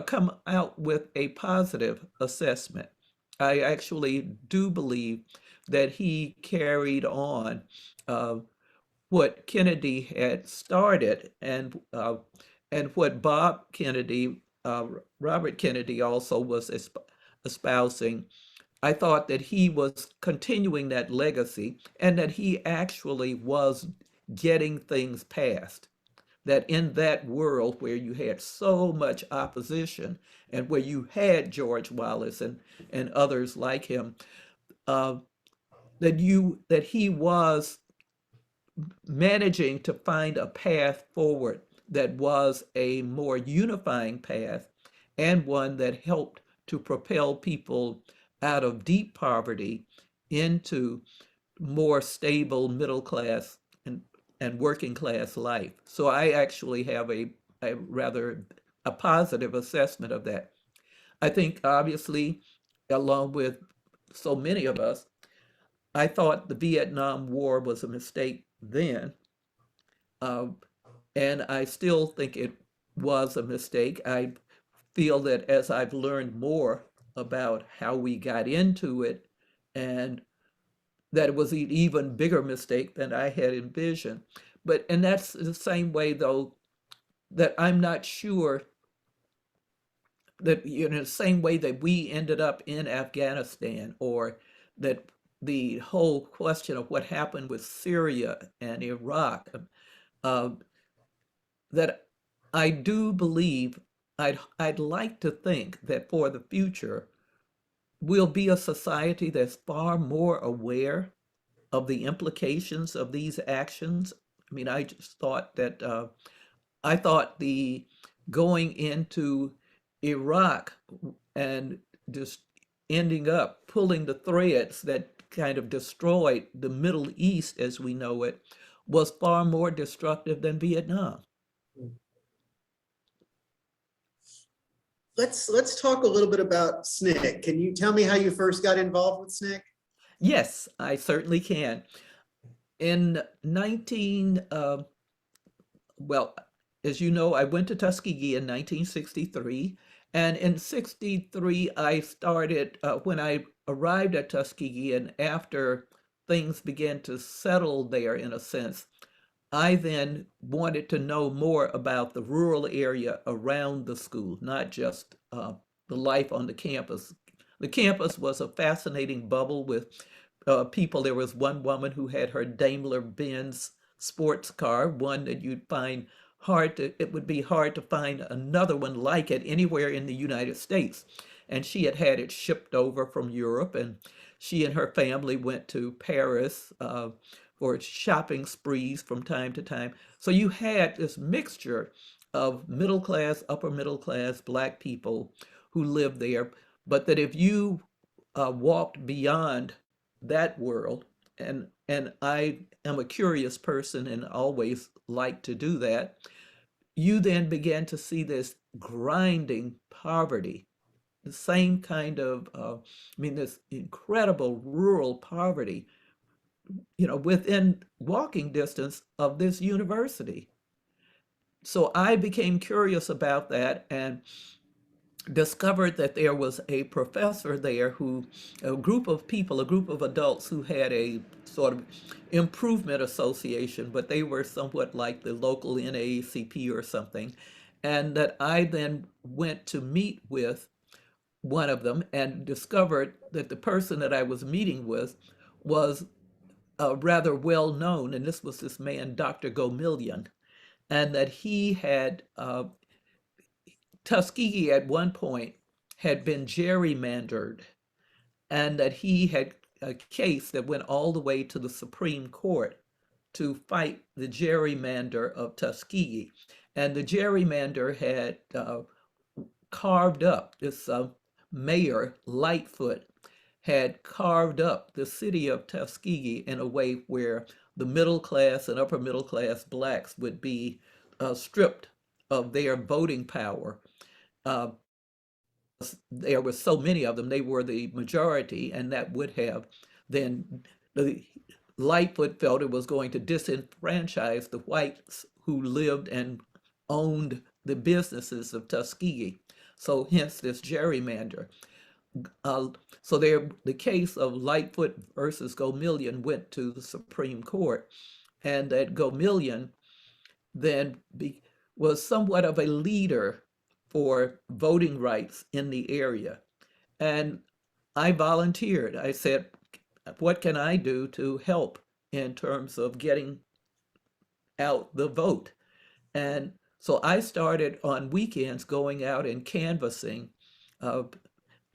come out with a positive assessment. I actually do believe that he carried on uh, what Kennedy had started, and what Bob Kennedy, Robert Kennedy also was espousing. I thought that he was continuing that legacy and that he actually was getting things passed. That in that world where you had so much opposition and where you had George Wallace and others like him, uh, that he was managing to find a path forward that was a more unifying path and one that helped to propel people out of deep poverty into more stable middle class and working class life. So I actually have a rather a positive assessment of that. I think obviously, along with so many of us, I thought the Vietnam War was a mistake then, uh, and I still think it was a mistake. I feel that as I've learned more about how we got into it, and that it was an even bigger mistake than I had envisioned. And that's the same way, though, that I'm not sure that, the same way that we ended up in Afghanistan, or that the whole question of what happened with Syria and Iraq, uh, that I do believe, I'd like to think that for the future, we'll be a society that's far more aware of the implications of these actions. I mean, I just thought that I thought the going into Iraq and just ending up pulling the threads that kind of destroyed the Middle East as we know it was far more destructive than Vietnam. Let's talk a little bit about SNCC. Can you tell me how you first got involved with SNCC? Yes, I certainly can. In 19, well, as you know, I went to Tuskegee in 1963. And in 63, I started, when I arrived at Tuskegee and after things began to settle there in a sense, I then wanted to know more about the rural area around the school, not just the life on the campus. The campus was a fascinating bubble with people. There was one woman who had her Daimler Benz sports car, one that you'd find it would be hard to find another one like it anywhere in the United States. And she had had it shipped over from Europe, and she and her family went to Paris for shopping sprees from time to time. So you had this mixture of middle class, upper middle class Black people who lived there, but that if you walked beyond that world, and I am a curious person and always like to do that, you then began to see this grinding poverty, the same kind of, this incredible rural poverty within walking distance of this university. So I became curious about that and discovered that there was a professor there a group of people, a group of adults who had a sort of improvement association, but they were somewhat like the local NAACP or something. And that I then went to meet with one of them and discovered that the person that I was meeting with was rather well known, and this was this man, Dr. Gomillion, and that he had Tuskegee at one point had been gerrymandered, and that he had a case that went all the way to the Supreme Court to fight the gerrymander of Tuskegee. And the gerrymander had carved up, this mayor, Lightfoot, had carved up the city of Tuskegee in a way where the middle class and upper middle class blacks would be stripped of their voting power. There were so many of them, they were the majority, and that would have then, the Lightfoot felt it was going to disenfranchise the whites who lived and owned the businesses of Tuskegee. So hence this gerrymander. So the case of Lightfoot versus Gomillion went to the Supreme Court, and that Gomillion then was somewhat of a leader for voting rights in the area. And I volunteered. I said, what can I do to help in terms of getting out the vote? And so I started on weekends going out and canvassing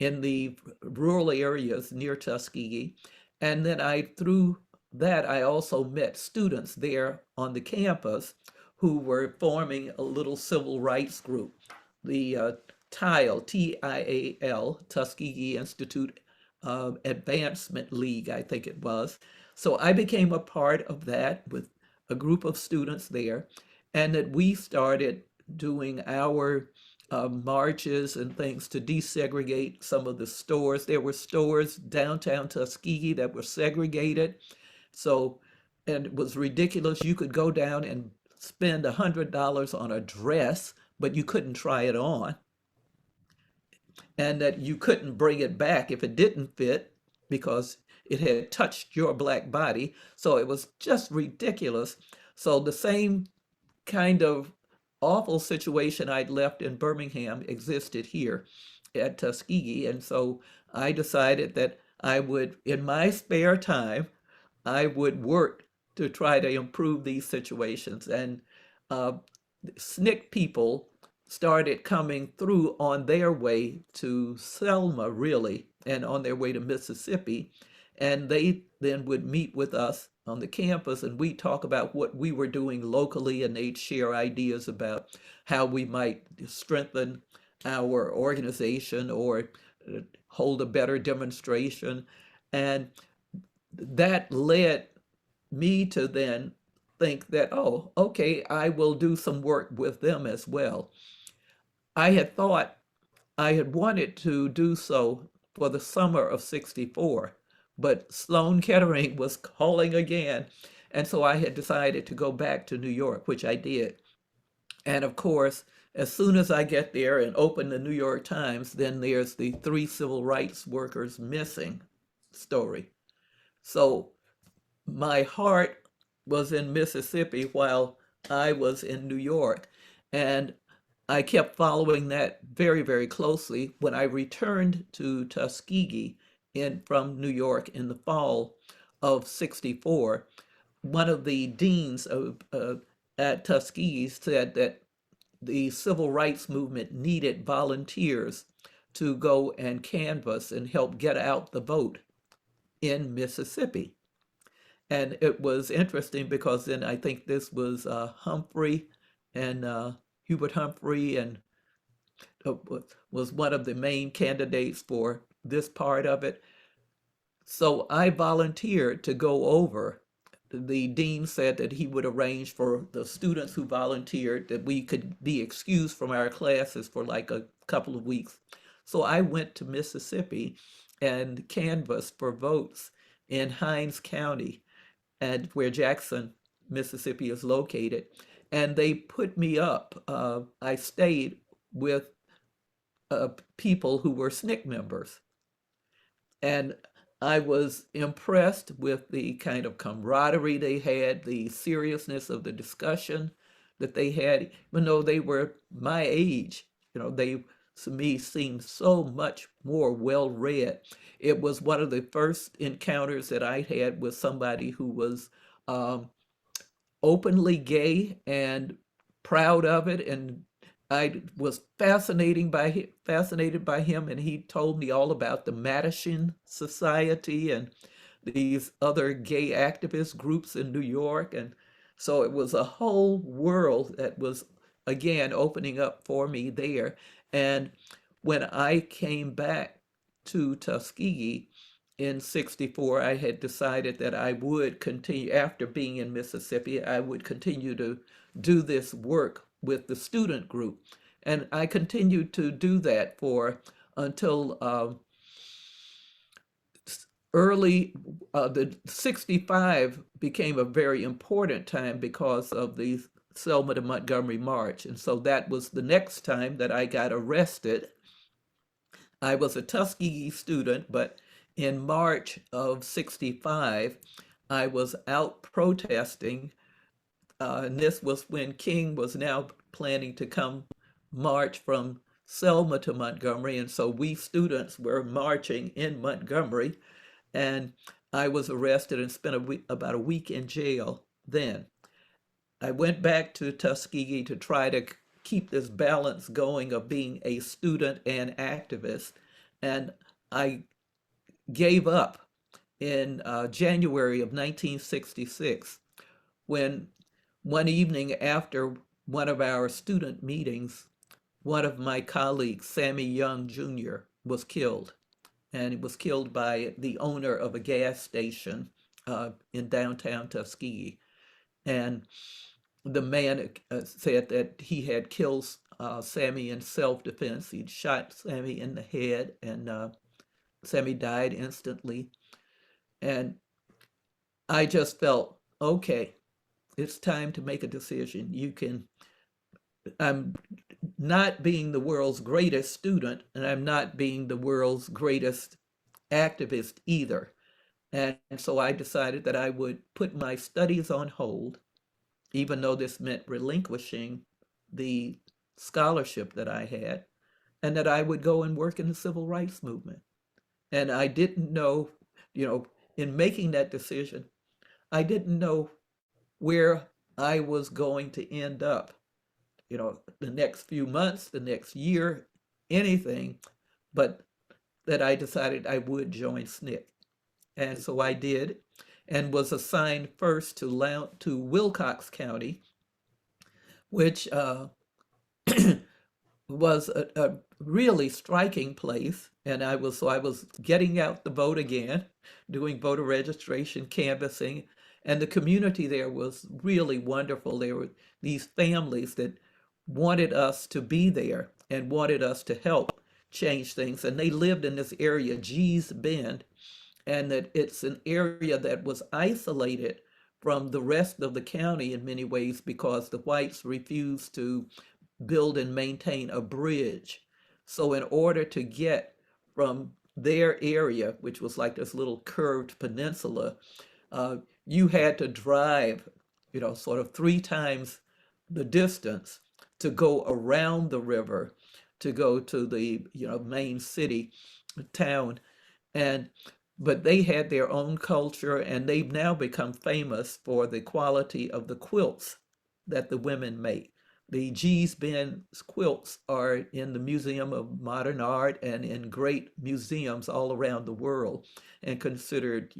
in the rural areas near Tuskegee. And then through that, I also met students there on the campus who were forming a little civil rights group, the TIAL, T-I-A-L, Tuskegee Institute Advancement League, I think it was. So I became a part of that with a group of students there, and that we started doing our marches and things to desegregate some of the stores. There were stores downtown Tuskegee that were segregated. So, and it was ridiculous. You could go down and spend $100 on a dress, but you couldn't try it on. And that you couldn't bring it back if it didn't fit because it had touched your black body. So it was just ridiculous. So the same kind of awful situation I'd left in Birmingham existed here at Tuskegee. And so I decided that I would, in my spare time, I would work to try to improve these situations. And SNCC people started coming through on their way to Selma, really, and on their way to Mississippi. And they then would meet with us on the campus, and we talk about what we were doing locally, and they'd share ideas about how we might strengthen our organization or hold a better demonstration. And that led me to then think that, oh, okay, I will do some work with them as well. I had thought I had wanted to do so for the summer of '64, but Sloan Kettering was calling again. And so I had decided to go back to New York, which I did. And of course, as soon as I get there and open the New York Times, then there's the 3 civil rights workers missing story. So my heart was in Mississippi while I was in New York. And I kept following that very, very closely. When I returned to Tuskegee from New York in the fall of '64, one of the deans at Tuskegee said that the civil rights movement needed volunteers to go and canvass and help get out the vote in Mississippi. And it was interesting because then I think this was Humphrey and Hubert Humphrey and was one of the main candidates for this part of it. So I volunteered to go over. The dean said that he would arrange for the students who volunteered that we could be excused from our classes for like a couple of weeks. So I went to Mississippi and canvassed for votes in Hinds County. and where Jackson, Mississippi is located. And they put me up. I stayed with people who were SNCC members. And I was impressed with the kind of camaraderie they had, the seriousness of the discussion that they had, even though they were my age. They, to me, seemed so much more well-read. It was one of the first encounters that I had with somebody who was openly gay and proud of it, and I was fascinated by him, and he told me all about the Mattachine Society and these other gay activist groups in New York. And so it was a whole world that was, again, opening up for me there. And when I came back to Tuskegee in '64, I had decided that I would continue, after being in Mississippi, I would continue to do this work with the student group. And I continued to do that until the '65 became a very important time because of the Selma to Montgomery March. And so that was the next time that I got arrested. I was a Tuskegee student, but in March of '65, I was out protesting. And this was when King was now planning to come march from Selma to Montgomery. And so we students were marching in Montgomery. And I was arrested and spent about a week in jail then. I went back to Tuskegee to try to keep this balance going of being a student and activist. And I gave up in January of 1966 when one evening after one of our student meetings, one of my colleagues, Sammy Young Jr., was killed. And he was killed by the owner of a gas station in downtown Tuskegee. And the man said that he had killed Sammy in self-defense. He'd shot Sammy in the head, and Sammy died instantly. And I just felt, okay, it's time to make a decision. I'm not being the world's greatest student, and I'm not being the world's greatest activist either. And so I decided that I would put my studies on hold, even though this meant relinquishing the scholarship that I had, and that I would go and work in the civil rights movement. And I didn't know, in making that decision, I didn't know where I was going to end up, the next few months, the next year, anything, but that I decided I would join SNCC. And so I did, and was assigned first to Wilcox County, which was a really striking place. And I was getting out the vote again, doing voter registration, canvassing, and the community there was really wonderful. There were these families that wanted us to be there and wanted us to help change things. And they lived in this area, Gee's Bend, and that it's an area that was isolated from the rest of the county in many ways because the whites refused to build and maintain a bridge. So in order to get from their area, which was like this little curved peninsula, you had to drive, sort of 3 times the distance to go around the river to go to the, main city, town. But they had their own culture, and they've now become famous for the quality of the quilts that the women make. The Gee's Bend quilts are in the Museum of Modern Art and in great museums all around the world, and considered,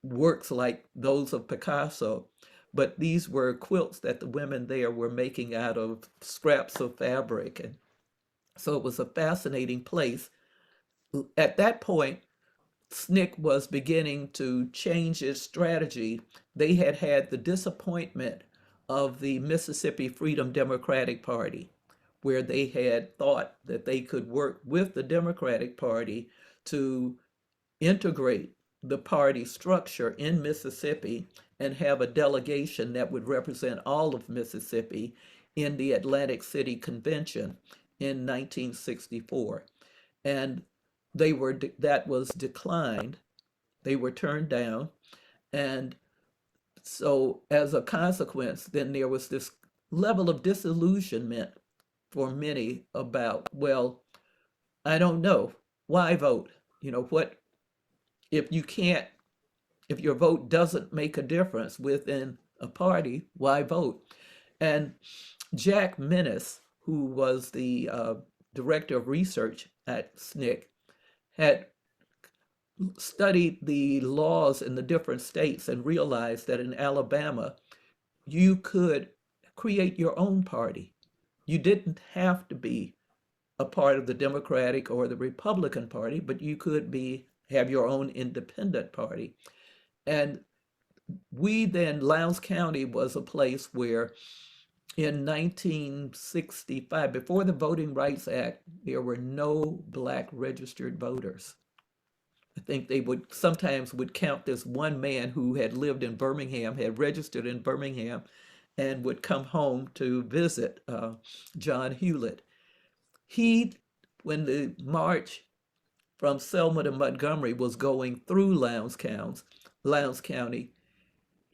works like those of Picasso. But these were quilts that the women there were making out of scraps of fabric. And so it was a fascinating place. At that point, SNCC was beginning to change its strategy. They had had the disappointment of the Mississippi Freedom Democratic Party, where they had thought that they could work with the Democratic Party to integrate the party structure in Mississippi and have a delegation that would represent all of Mississippi in the Atlantic City Convention in 1964. And that was declined. They were turned down. And so as a consequence, then there was this level of disillusionment for many about, well, I don't know, why vote? What if you can't, if your vote doesn't make a difference within a party, why vote? And Jack Minnis, who was the director of research at SNCC, had studied the laws in the different states and realized that in Alabama, you could create your own party. You didn't have to be a part of the Democratic or the Republican Party, but you could have your own independent party. And Lowndes County was a place where in 1965, before the Voting Rights Act, there were no Black registered voters. I think they sometimes would count this one man who had lived in Birmingham, had registered in Birmingham, and would come home to visit John Hewlett. When the march from Selma to Montgomery was going through Lowndes County,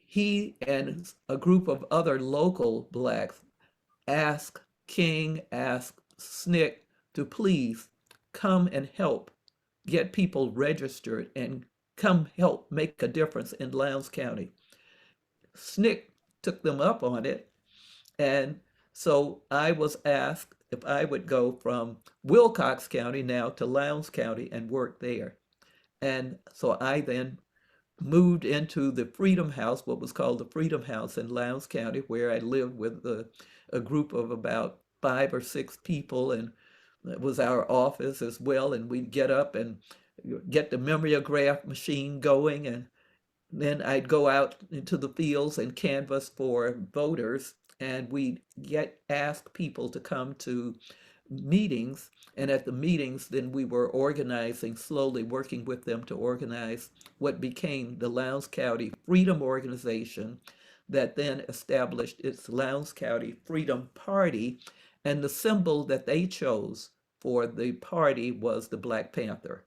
he and a group of other local Blacks asked SNCC to please come and help get people registered and come help make a difference in Lowndes County. SNCC took them up on it, and so I was asked if I would go from Wilcox County now to Lowndes County and work there. And so I then moved into the Freedom House, what was called the Freedom House in Lowndes County, where I lived with a group of about 5 or 6 people, and it was our office as well. And we'd get up and get the mimeograph machine going, and then I'd go out into the fields and canvass for voters, and we'd ask people to come to meetings. And at the meetings, then we were organizing, slowly working with them to organize what became the Lowndes County Freedom Organization, that then established its Lowndes County Freedom Party. And the symbol that they chose for the party was the Black Panther.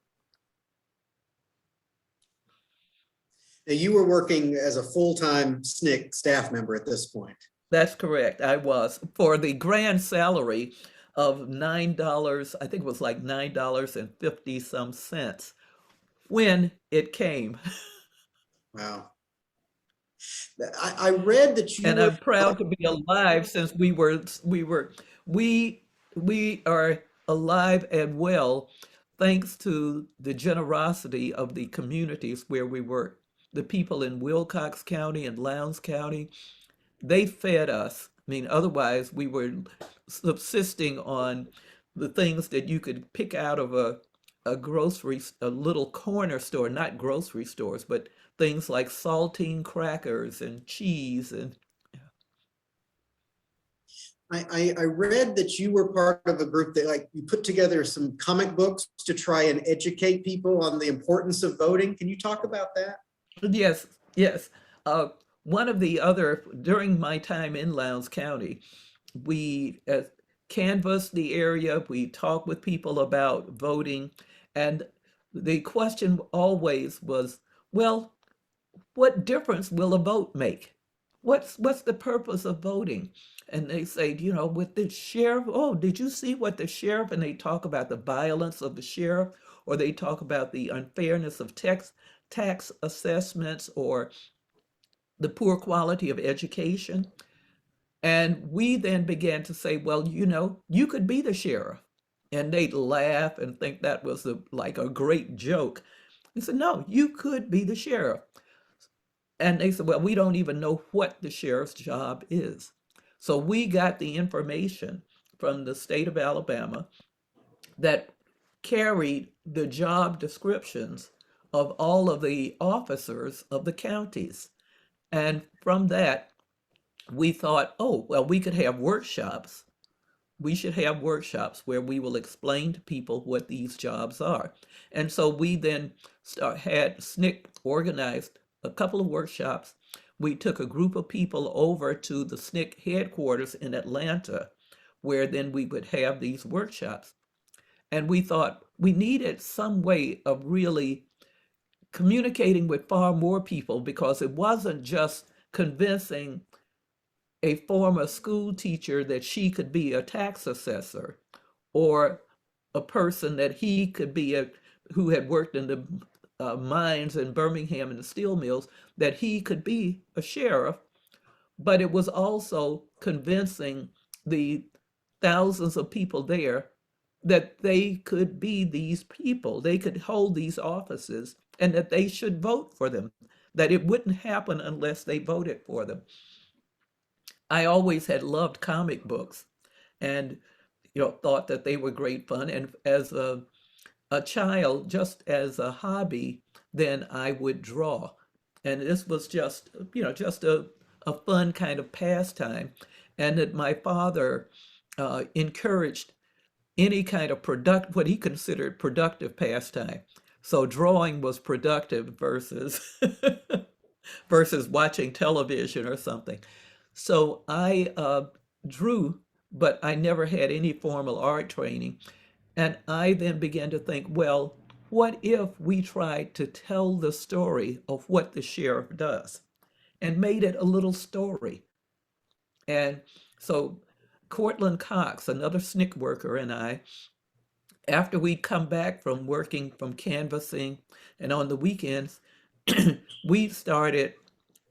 Now, you were working as a full-time SNCC staff member at this point. That's correct. I was, for the grand salary of $9, I think it was like $9.50 some cents when it came. Wow. I read that you And I'm proud to be alive since we are alive and well thanks to the generosity of the communities where we work. The people in Wilcox County and Lowndes County, they fed us. I mean, otherwise we were subsisting on the things that you could pick out of a little corner store, not grocery stores, but things like saltine crackers and cheese. And I read that you were part of a group that you put together some comic books to try and educate people on the importance of voting. Can you talk about that? Yes. One of the during my time in Lowndes County, we canvassed the area, we talked with people about voting, and the question always was, well, what difference will a vote make? What's the purpose of voting? And they say, with the sheriff, oh, did you see what the sheriff, and they talk about the violence of the sheriff, or they talk about the unfairness of tax assessments, or the poor quality of education. And we then began to say, well, you could be the sheriff. And they'd laugh and think that was like a great joke. We said, no, you could be the sheriff. And they said, well, we don't even know what the sheriff's job is. So we got the information from the state of Alabama that carried the job descriptions of all of the officers of the counties. And from that, we thought, oh, well, we could have workshops we should have workshops where we will explain to people what these jobs are. And so we then had SNCC organized a couple of workshops. We took a group of people over to the SNCC headquarters in Atlanta, where then we would have these workshops. And we thought we needed some way of really communicating with far more people, because it wasn't just convincing a former school teacher that she could be a tax assessor, or a person that he could be who had worked in the mines in Birmingham and the steel mills, that he could be a sheriff. But it was also convincing the thousands of people there that they could be these people, they could hold these offices, and that they should vote for them, that it wouldn't happen unless they voted for them. I always had loved comic books, and thought that they were great fun. And as a child, just as a hobby, then I would draw. And this was just a fun kind of pastime. And that my father encouraged any kind of what he considered productive pastime. So drawing was productive versus versus watching television or something. So I drew, but I never had any formal art training. And I then began to think, well, what if we tried to tell the story of what the sheriff does, and made it a little story? And so Cortland Cox, another SNCC worker, and I, after we'd come back from working from canvassing and on the weekends, we started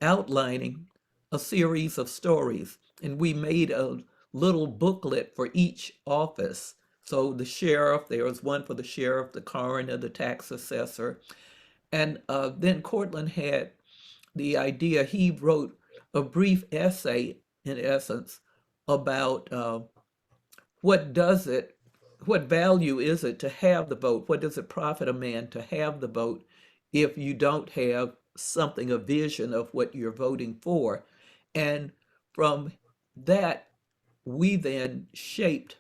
outlining a series of stories, and we made a little booklet for each office. So the sheriff, there was one for the sheriff, the coroner, the tax assessor. And then Cortland had the idea, he wrote a brief essay, in essence, about what value is it to have the vote? What does it profit a man to have the vote if you don't have something, a vision of what you're voting for? And from that, we then shaped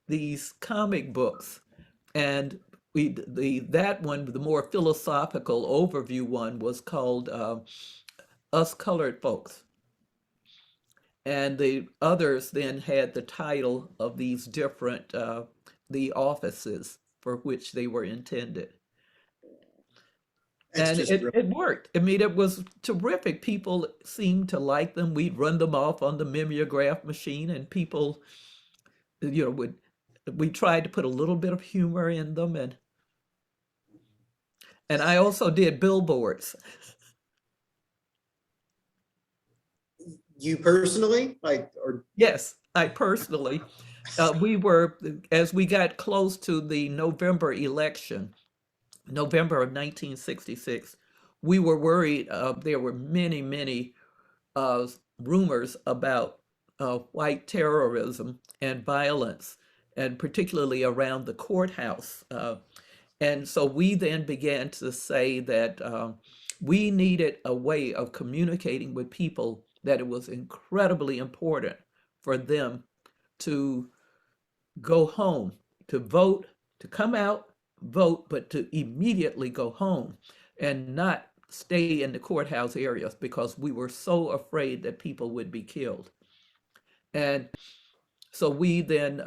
these comic books. And that one, the more philosophical overview one, was called Us Colored Folks. And the others then had the title of these different, the offices for which they were intended. And it worked. I mean, it was terrific. People seemed to like them. We'd run them off on the mimeograph machine, and people, we tried to put a little bit of humor in them. And I also did billboards. You personally, Yes, I personally. As we got close to the November election, November of 1966, we were worried. There were many rumors about white terrorism and violence, and particularly around the courthouse. And so we then began to say that we needed a way of communicating with people, that it was incredibly important for them to go home, to vote, to come out, vote, but to immediately go home and not stay in the courthouse areas, because we were so afraid that people would be killed. And so we then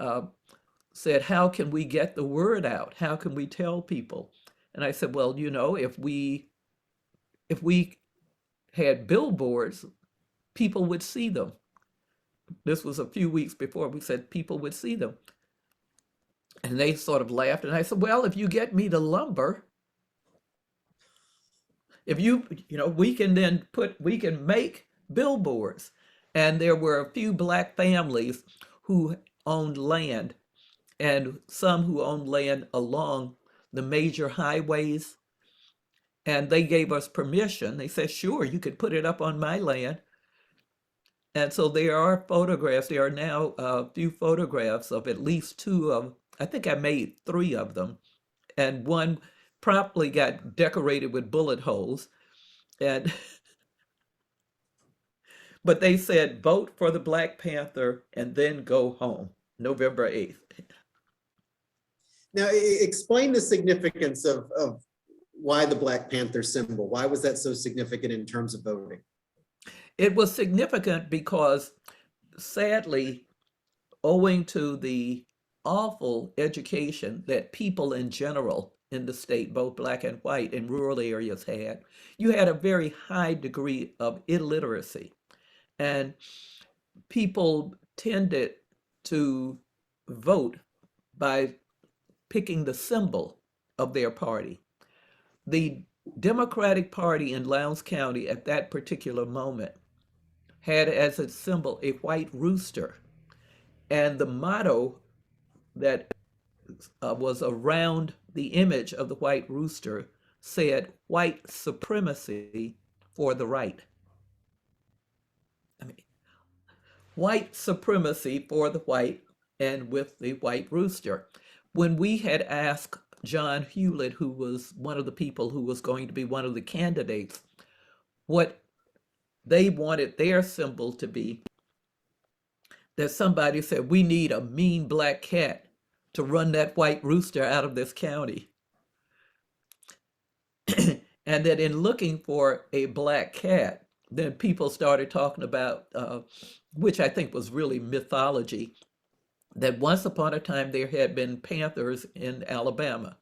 said, how can we get the word out? How can we tell people? And I said, well, if we had billboards, people would see them. This was a few weeks before we said people would see them. And they sort of laughed. And I said, well, if you get me the lumber, if we can make billboards. And there were a few Black families who owned land, and some who owned land along the major highways. And they gave us permission. They said, sure, you could put it up on my land. And so there are photographs. There are now a few photographs of at least two of, I think I made 3 of them. And one promptly got decorated with bullet holes. And but they said, vote for the Black Panther and then go home. November 8th. Now, explain the significance of why the Black Panther symbol. Why was that so significant in terms of voting? It was significant because, sadly, owing to the awful education that people in general in the state, both Black and white in rural areas had, you had a very high degree of illiteracy. And people tended to vote by picking the symbol of their party. The Democratic Party in Lowndes County at that particular moment had as its symbol a white rooster. And the motto that was around the image of the white rooster said, "White supremacy for the right." I mean, white supremacy for the white, and with the white rooster. When we had asked John Hewlett, who was one of the people who was going to be one of the candidates, what they wanted their symbol to be, that somebody said, "We need a mean black cat to run that white rooster out of this county." And that in looking for a black cat, then people started talking about, which I think was really mythology, that once upon a time there had been panthers in Alabama.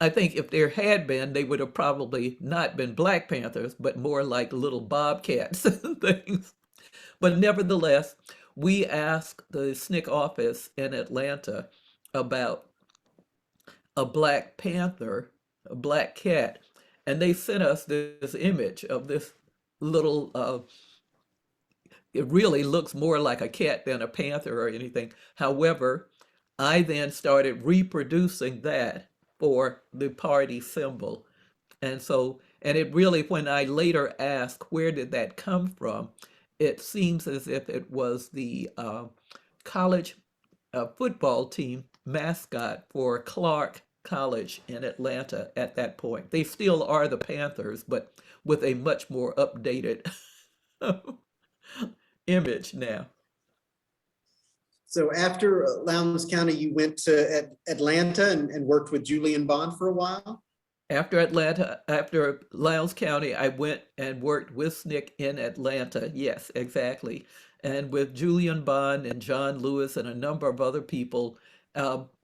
I think if there had been, they would have probably not been black panthers, but more like little bobcats and things. But nevertheless, we asked the SNCC office in Atlanta about a black panther, a black cat, and they sent us this image of this little, it really looks more like a cat than a panther or anything. However, I then started reproducing that for the party symbol. And so, and it really, when I later asked, where did that come from? It seems as if it was the college football team mascot for Clark College in Atlanta at that point. They still are the Panthers, but with a much more updated image now. So after Lowndes County, you went to Atlanta and worked with Julian Bond for a while? After Lowndes County, I went and worked with SNCC in Atlanta. Yes, exactly. And with Julian Bond and John Lewis and a number of other people.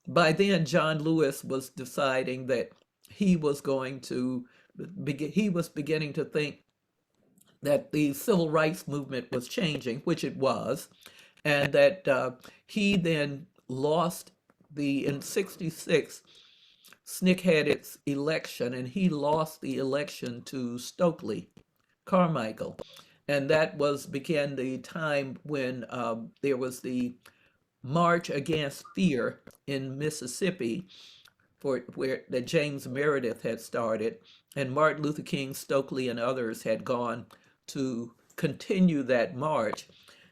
By then, John Lewis was deciding that he was going to, he was beginning to think that the civil rights movement was changing, which it was, and that he then lost in '66, SNCC had its election, and he lost the election to Stokely Carmichael. And that began the time when there was the March Against Fear in Mississippi, that James Meredith had started, and Martin Luther King, Stokely, and others had gone to continue that march.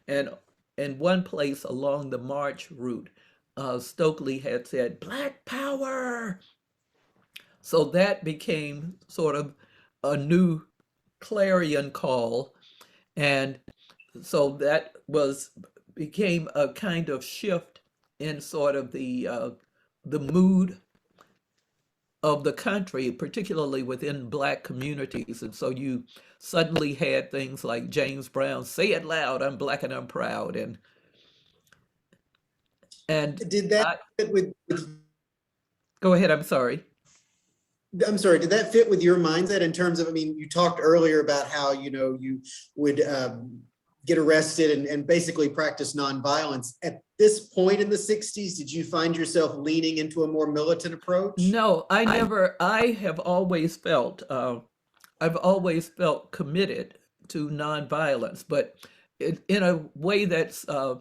And in one place along the march route, Stokely had said, "Black Power!" So that became sort of a new clarion call. And so that became a kind of shift in sort of the mood of the country, particularly within Black communities. And so you suddenly had things like James Brown, "Say it loud, I'm Black and I'm proud." And did that fit with go ahead, I'm sorry. Did that fit with your mindset in terms of, I mean, you talked earlier about how, you would get arrested and basically practice nonviolence. At this point in the 60s, did you find yourself leaning into a more militant approach? No, I have always felt, I've always felt committed to nonviolence, but in a way that's a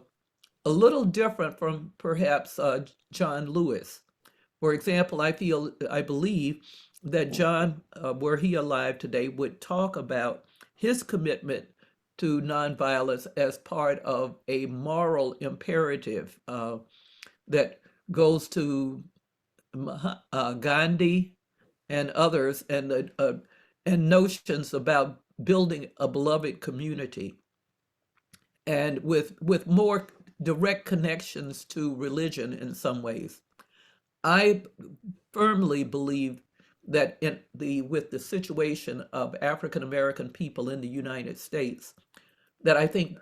little different from perhaps John Lewis. For example, I believe that John, were he alive today, would talk about his commitment to nonviolence as part of a moral imperative that goes to Gandhi and others, and notions about building a beloved community, and with more direct connections to religion in some ways. I firmly believe that with the situation of African American people in the United States, that I think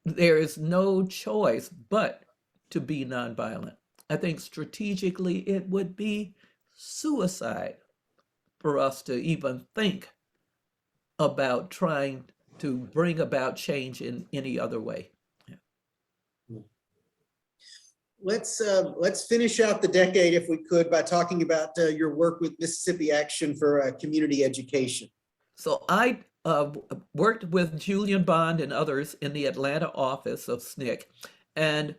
there is no choice but to be nonviolent. I think strategically it would be suicide for us to even think about trying to bring about change in any other way. Let's finish out the decade, if we could, by talking about your work with Mississippi Action for Community Education. So I worked with Julian Bond and others in the Atlanta office of SNCC, and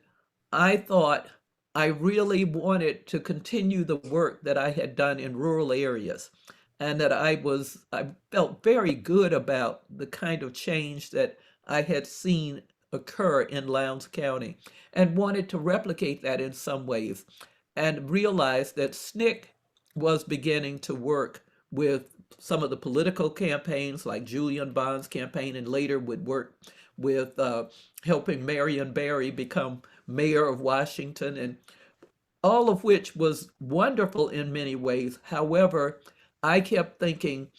I thought I really wanted to continue the work that I had done in rural areas, and that I felt very good about the kind of change that I had seen occur in Lowndes County, and wanted to replicate that in some ways, and realized that SNCC was beginning to work with some of the political campaigns like Julian Bond's campaign, and later would work with helping Marion Barry become mayor of Washington, and all of which was wonderful in many ways. However, I kept thinking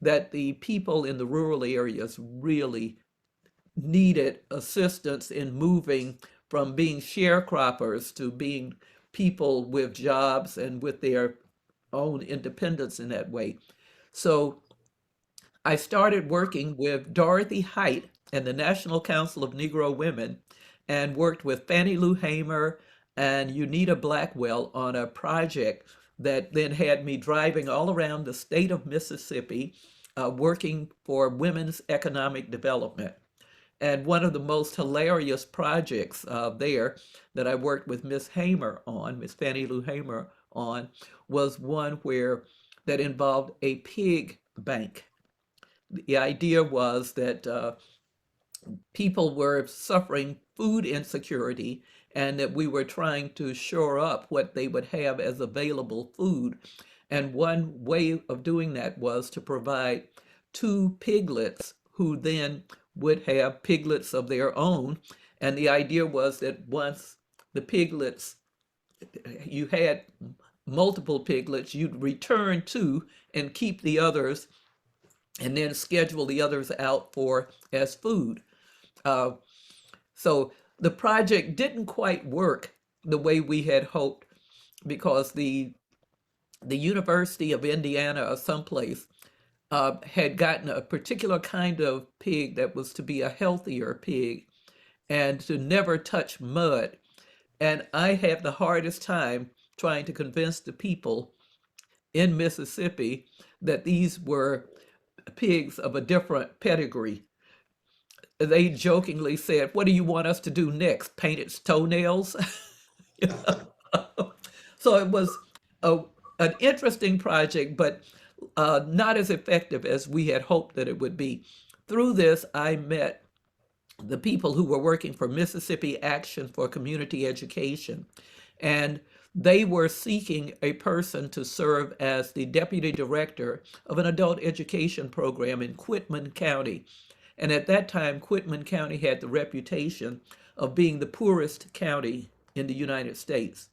that the people in the rural areas really needed assistance in moving from being sharecroppers to being people with jobs and with their own independence in that way. So I started working with Dorothy Height and the National Council of Negro Women, and worked with Fannie Lou Hamer and Unita Blackwell on a project that then had me driving all around the state of Mississippi, working for women's economic development. And one of the most hilarious projects there that I worked with Miss Fannie Lou Hamer on, was one that involved a pig bank. The idea was that people were suffering food insecurity, and that we were trying to shore up what they would have as available food. And one way of doing that was to provide 2 piglets who then would have piglets of their own. And the idea was that once the piglets, you had multiple piglets, you'd return 2 and keep the others, and then schedule the others out as food. So the project didn't quite work the way we had hoped, because the University of Indiana or someplace had gotten a particular kind of pig that was to be a healthier pig and to never touch mud. And I had the hardest time trying to convince the people in Mississippi that these were pigs of a different pedigree. They jokingly said, "What do you want us to do next? Paint its toenails?" So it was an interesting project, but not as effective as we had hoped that it would be. Through this, I met the people who were working for Mississippi Action for Community Education, and they were seeking a person to serve as the deputy director of an adult education program in Quitman County. And at that time, Quitman County had the reputation of being the poorest county in the United States.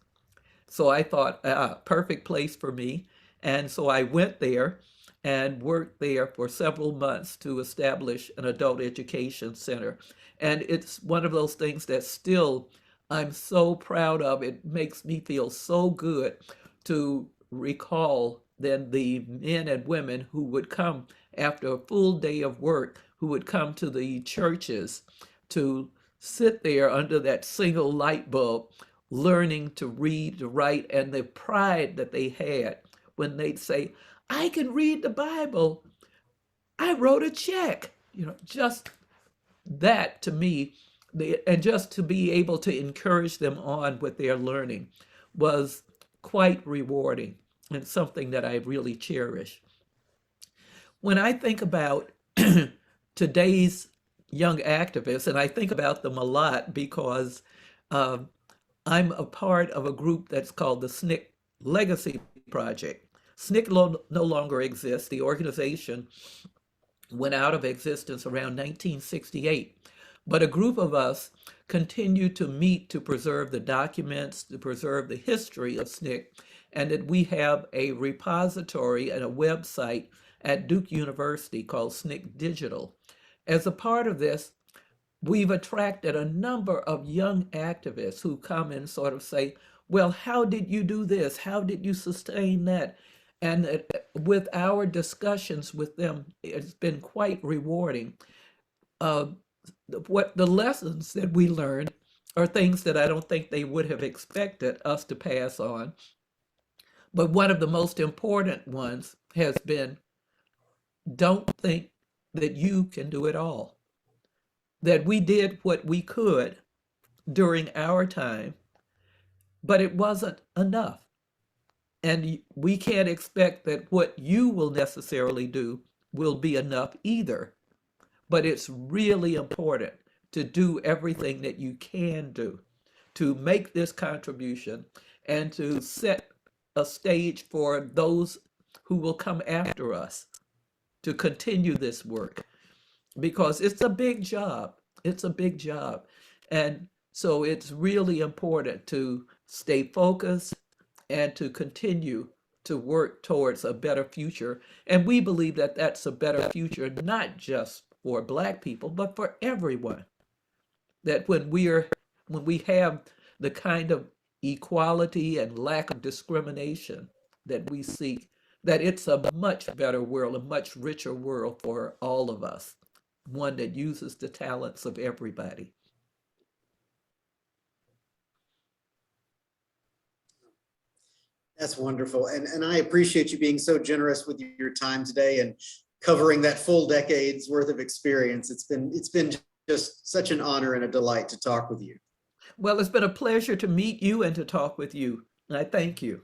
So I thought, perfect place for me. And so I went there and worked there for several months to establish an adult education center. And it's one of those things that still I'm so proud of. It makes me feel so good to recall then the men and women who would come after a full day of work, who would come to the churches to sit there under that single light bulb, learning to read, to write, and the pride that they had when they'd say, "I can read the Bible. I wrote a check." Just that to me, and just to be able to encourage them on with their learning was quite rewarding and something that I really cherish. When I think about today's young activists, and I think about them a lot because I'm a part of a group that's called the SNCC Legacy Project. SNCC no longer exists. The organization went out of existence around 1968. But a group of us continue to meet to preserve the documents, to preserve the history of SNCC, and that we have a repository and a website at Duke University called SNCC Digital. As a part of this, we've attracted a number of young activists who come and sort of say, well, how did you do this? How did you sustain that? And with our discussions with them, it's been quite rewarding. What the lessons that we learned are things that I don't think they would have expected us to pass on. But one of the most important ones has been, don't think that you can do it all. That we did what we could during our time, but it wasn't enough. And we can't expect that what you will necessarily do will be enough either. But it's really important to do everything that you can do to make this contribution and to set a stage for those who will come after us to continue this work, because it's a big job. It's a big job. And so it's really important to stay focused and to continue to work towards a better future. And we believe that that's a better future, not just for Black people, but for everyone. That when we have the kind of equality and lack of discrimination that we seek, that it's a much better world, a much richer world for all of us, one that uses the talents of everybody. That's wonderful. And I appreciate you being so generous with your time today and covering that full decade's worth of experience. It's been just such an honor and a delight to talk with you. Well, it's been a pleasure to meet you and to talk with you. And I thank you.